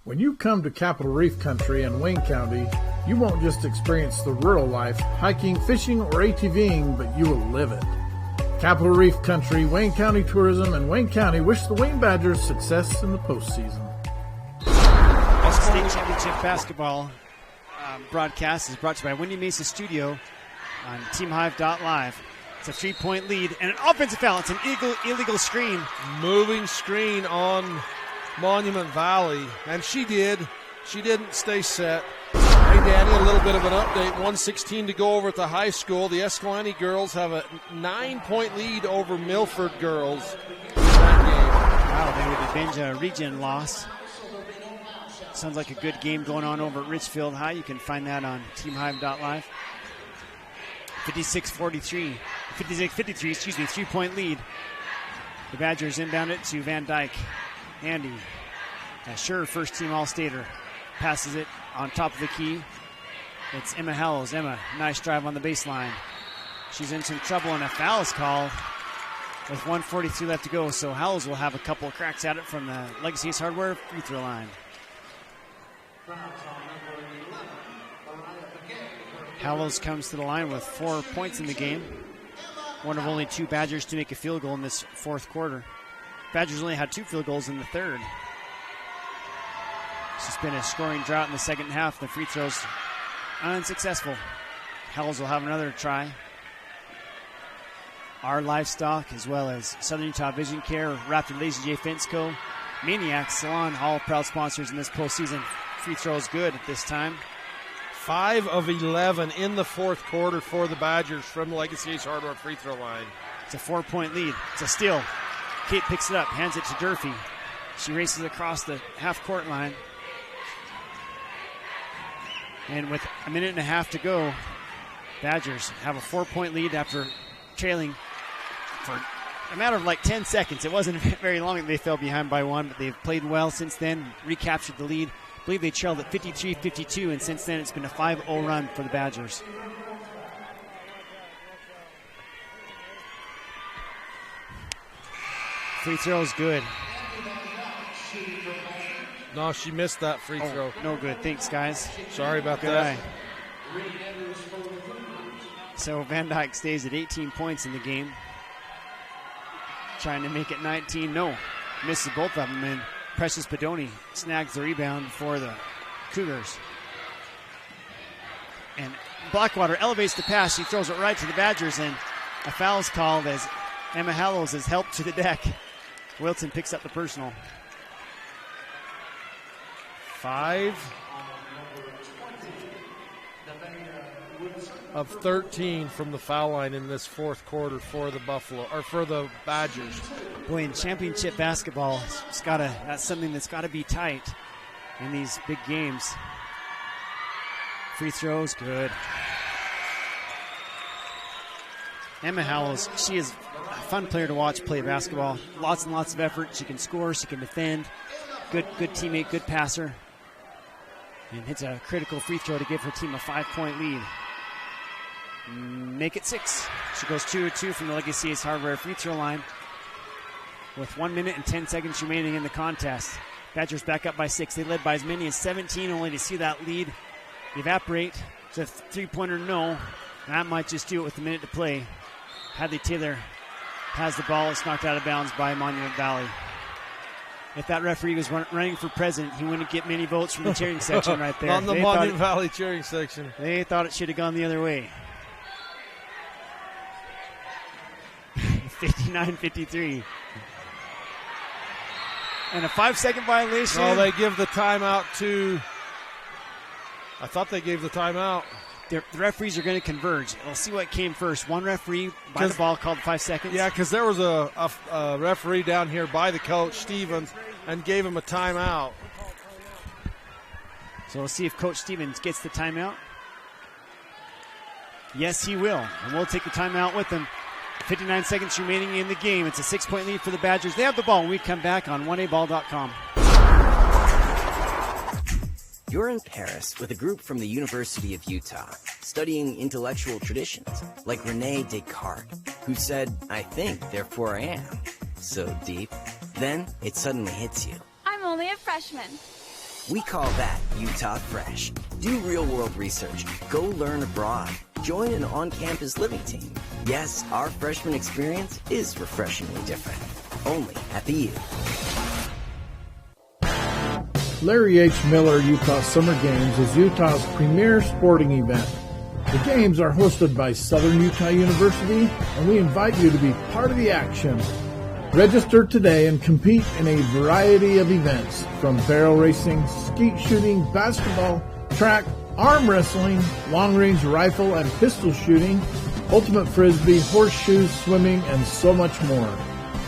When you come to Capitol Reef Country in Wayne County, you won't just experience the rural life, hiking, fishing, or ATVing, but you will live it. Capitol Reef Country, Wayne County Tourism, and Wayne County wish the Wayne Badgers success in the postseason. State Championship Basketball broadcast is brought to you by Wendy Mesa Studio on TeamHive.live. It's a 3-point lead and an offensive foul. It's an illegal screen. Moving screen on Monument Valley, and she did. She didn't stay set. Hey, Danny, a little bit of an update. 1:16 to go over at the high school. The Escalante girls have a 9-point lead over Milford girls in that game. Wow, they would avenge a region loss. Sounds like a good game going on over at Richfield High. You can find that on TeamHive.live. 56-53, 3-point lead. The Badgers inbound it to Van Dyke. Andy, sure, first team All-Stater, passes it on top of the key. It's Emma Hallows. Emma, nice drive on the baseline. She's in some trouble, and a foul is called with 1:42 left to go. So Hallows will have a couple of cracks at it from the Legacy Ace Hardware free throw line. Hallows comes to the line with 4 points in the game. One of only 2 Badgers to make a field goal in this fourth quarter. Badgers only had 2 field goals in the third. It's just been a scoring drought in the second half. The free throws unsuccessful. Hallows will have another try. Our Livestock, as well as Southern Utah Vision Care, Raptor Lazy J Fence Co., Maniac Salon, all proud sponsors in this postseason. Free throws good at this time. 5 of 11 in the fourth quarter for the Badgers from the Legacy Ace Hardware free throw line. It's a 4-point lead. It's a steal. Kate picks it up, hands it to Durfee. She races across the half-court line. And with a minute and a half to go, Badgers have a 4-point lead after trailing for a matter of like 10 seconds. It wasn't very long that they fell behind by 1, but they've played well since then, recaptured the lead. I believe they trailed at 53-52, and since then it's been a 5-0 run for the Badgers. Free throw is good. No, she missed that free throw. No good. Thanks, guys. Sorry about Good that. eye. So Van Dyke stays at 18 points in the game. Trying to make it 19. No. Misses both of them, and Precious Padoni snags the rebound for the Cougars. And Blackwater elevates the pass. She throws it right to the Badgers, and a foul is called as Emma Hallows is helped to the deck. Wilson picks up the personal. 5 of 13 from the foul line in this fourth quarter for the Badgers. Boy, in championship basketball, that's something that's got to be tight in these big games. Free throws, good. Emma Hallows, she is a fun player to watch play basketball. Lots and lots of effort. She can score, she can defend. Good teammate, good passer. And hits a critical free throw to give her team a 5-point lead. Make it 6. She goes 2 of 2 from the Legacy Ace Hardware free throw line with 1 minute and 10 seconds remaining in the contest. Badgers back up by 6. They led by as many as 17, only to see that lead evaporate. It's a three-pointer, no. That might just do it with a minute to play. Hadley Taylor has the ball. It's knocked out of bounds by Monument Valley. If that referee was running for president, he wouldn't get many votes from the cheering section right there. On the Monument Valley cheering section. They thought it should have gone the other way. 59-53. And a 5-second violation. No, they give the timeout to... I thought they gave the timeout. The referees are going to converge. We'll see what came first. One referee by the ball called 5 seconds. Yeah, because there was a referee down here by the coach, Stevens, and gave him a timeout. So we'll see if Coach Stevens gets the timeout. Yes, he will. And we'll take the timeout with him. 59 seconds remaining in the game. It's a 6-point lead for the Badgers. They have the ball when we come back on 1aball.com. You're in Paris with a group from the University of Utah, studying intellectual traditions, like Rene Descartes, who said, "I think, therefore I am." So deep. Then it suddenly hits you. I'm only a freshman. We call that Utah Fresh. Do real-world research. Go learn abroad. Join an on-campus living team. Yes, our freshman experience is refreshingly different. Only at the U. Larry H. Miller Utah Summer Games is Utah's premier sporting event. The games are hosted by Southern Utah University, and we invite you to be part of the action. Register today and compete in a variety of events, from barrel racing, skeet shooting, basketball, track, arm wrestling, long-range rifle and pistol shooting, ultimate frisbee, horseshoes, swimming, and so much more.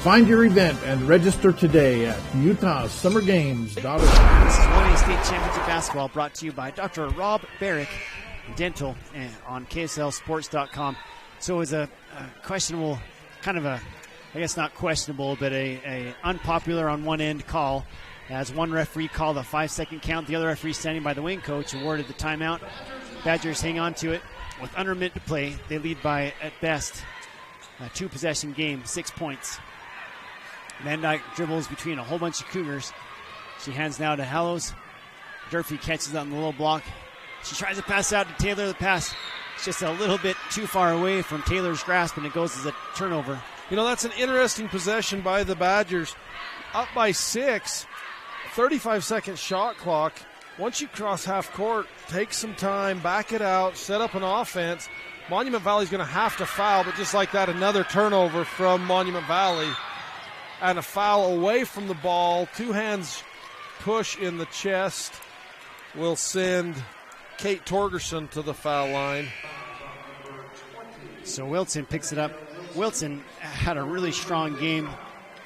Find your event and register today at utahsummergames.org. This is 1A State Championship Basketball brought to you by Dr. Rob Barrick Dental on KSLSports.com. So it was a questionable, kind of a, I guess not questionable, but a unpopular on one end call, as one referee called a 5-second count. The other referee, standing by the wing coach, awarded the timeout. Badgers hang on to it with under a minute to play. They lead by, at best, a 2-possession game, 6 points. Van Dyke dribbles between a whole bunch of Cougars. She hands now to Hallows. Durfee catches on the low block. She tries to pass out to Taylor. The pass is just a little bit too far away from Taylor's grasp, and it goes as a turnover. You know, that's an interesting possession by the Badgers. Up by 6, 35-second shot clock. Once you cross half court, take some time, back it out, set up an offense. Monument Valley's going to have to foul, but just like that, another turnover from Monument Valley. And a foul away from the ball. 2 hands push in the chest will send Kate Torgerson to the foul line. So Wilson picks it up. Wilson had a really strong game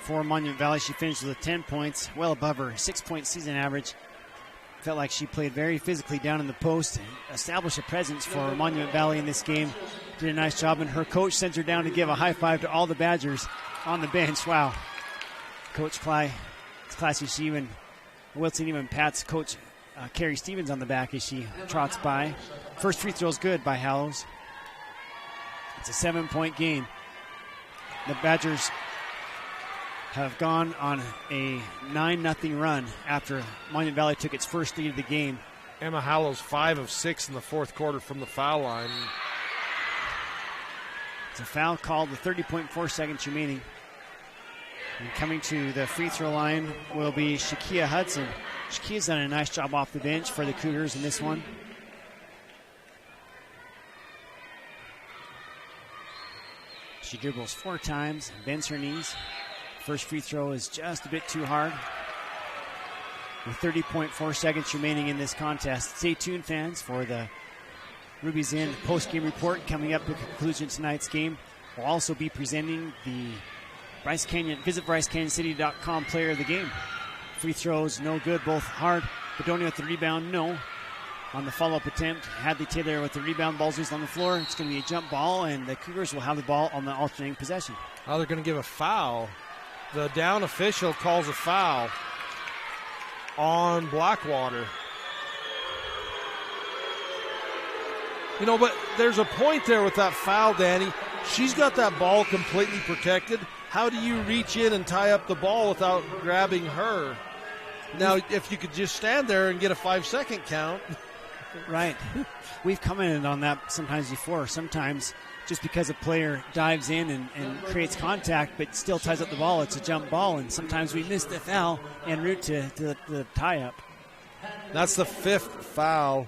for Monument Valley. She finished with 10 points, well above her 6-point season average. Felt like she played very physically down in the post and established a presence for Monument Valley in this game. Did a nice job, and her coach sends her down to give a high five to all the Badgers on the bench. Wow. Coach Cly, it's classy. Wilson even pats Coach Carrie Stevens on the back as she trots by. First free throw is good by Hallows. It's a 7-point game. The Badgers have gone on a 9-0 run after Monument Valley took its first lead of the game. Emma Hallows 5 of 6 in the fourth quarter from the foul line. It's a foul called with 30.4 seconds remaining. And coming to the free throw line will be Shakia Hudson. Shakia's done a nice job off the bench for the Cougars in this one. She dribbles 4 times, bends her knees. First free throw is just a bit too hard. With 30.4 seconds remaining in this contest. Stay tuned, fans, for the Ruby's Inn post-game report coming up at the conclusion of tonight's game. We'll also be presenting the visit BryceCanyonCity.com player of the game. Free throws, no good, both hard. Bedonia with the rebound, no. On the follow-up attempt, Hadley Taylor with the rebound, ball's loose on the floor. It's going to be a jump ball, and the Cougars will have the ball on the alternating possession. Oh, they're going to give a foul. The down official calls a foul on Blackwater. You know, but there's a point there with that foul, Danny. She's got that ball completely protected. How do you reach in and tie up the ball without grabbing her? Now, if you could just stand there and get a 5-second count. Right. We've commented on that sometimes before. Sometimes just because a player dives in and creates contact but still ties up the ball, it's a jump ball. And sometimes we miss the foul en route to the tie-up. That's the 5th foul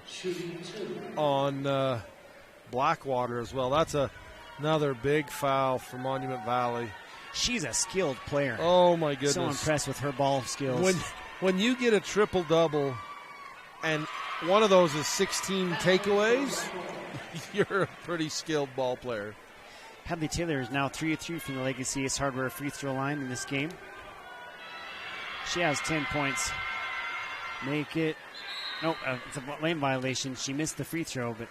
on Blackwater as well. That's another big foul for Monument Valley. She's a skilled player. Oh, my goodness. So impressed with her ball skills. When you get a triple-double and one of those is 16 takeaways, you're a pretty skilled ball player. Hadley Taylor is now 3 of 3 from the Legacy East Hardware free throw line in this game. She has 10 points. Make it. Nope, it's a lane violation. She missed the free throw, but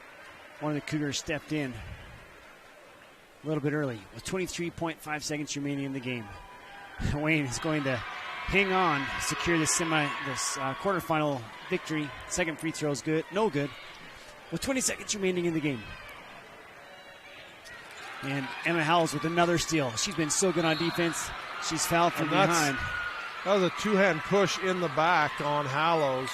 one of the Cougars stepped in a little bit early with 23.5 seconds remaining in the game. Wayne is going to hang on, secure this quarterfinal victory. Second free throw is good, no good, with 20 seconds remaining in the game. And Emma Howells with another steal. She's been so good on defense. She's fouled from behind. That was a two-hand push in the back on Hallows.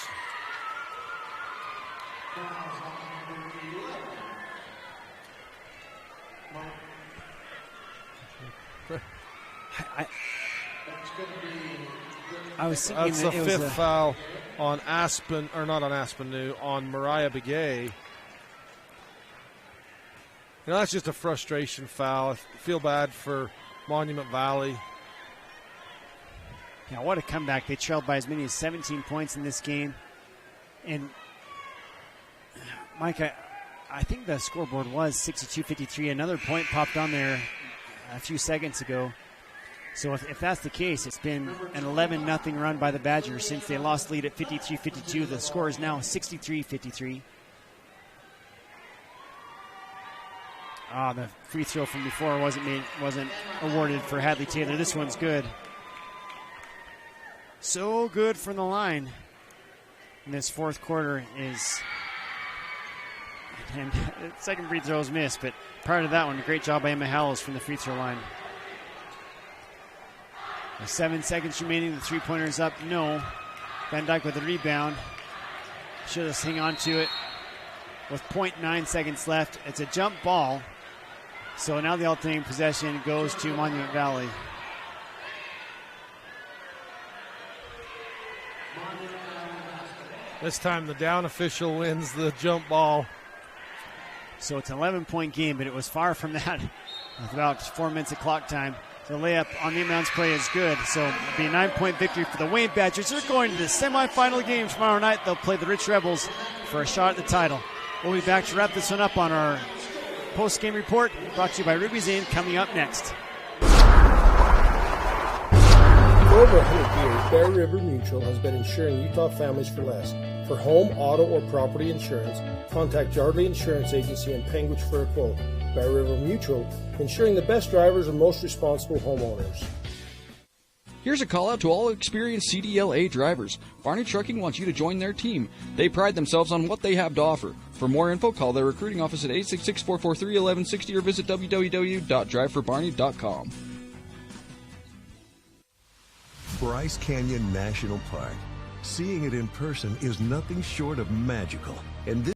I was thinking that's the 5th foul on Aspen, or not on Aspen New, on Mariah Begay. You know, that's just a frustration foul. I feel bad for Monument Valley. Yeah, what a comeback. They trailed by as many as 17 points in this game. And, Mike, I think the scoreboard was 62-53. Another point popped on there a few seconds ago. So if that's the case, it's been an 11-0 run by the Badgers since they lost lead at 53-52. The score is now 63-53. The free throw from before wasn't awarded for Hadley Taylor. This one's good. So good from the line. And this fourth quarter is, and second free throw is missed, but prior to that one, great job by Emma Howells from the free throw line. 7 seconds remaining. The three-pointer's up. No. Van Dyke with the rebound. Should just hang on to it with 0.9 seconds left. It's a jump ball. So now the alternating possession goes to Monument Valley. This time the down official wins the jump ball. So it's an 11-point game, but it was far from that with about 4 minutes of clock time. The layup on the inbounds play is good. So it'll be a 9-point victory for the Wayne Badgers. They're going to the semifinal game tomorrow night. They'll play the Rich Rebels for a shot at the title. We'll be back to wrap this one up on our post-game report, brought to you by Ruby Zane, coming up next. For over 100 years, Bear River Mutual has been insuring Utah families for less. For home, auto, or property insurance, contact Yardley Insurance Agency in Panguitch for a quote. Bear River Mutual, insuring the best drivers and most responsible homeowners. Here's a call out to all experienced CDLA drivers. Barney Trucking wants you to join their team. They pride themselves on what they have to offer. For more info, call their recruiting office at 866-443-1160 or visit www.driveforbarney.com. Bryce Canyon National Park. Seeing it in person is nothing short of magical. And this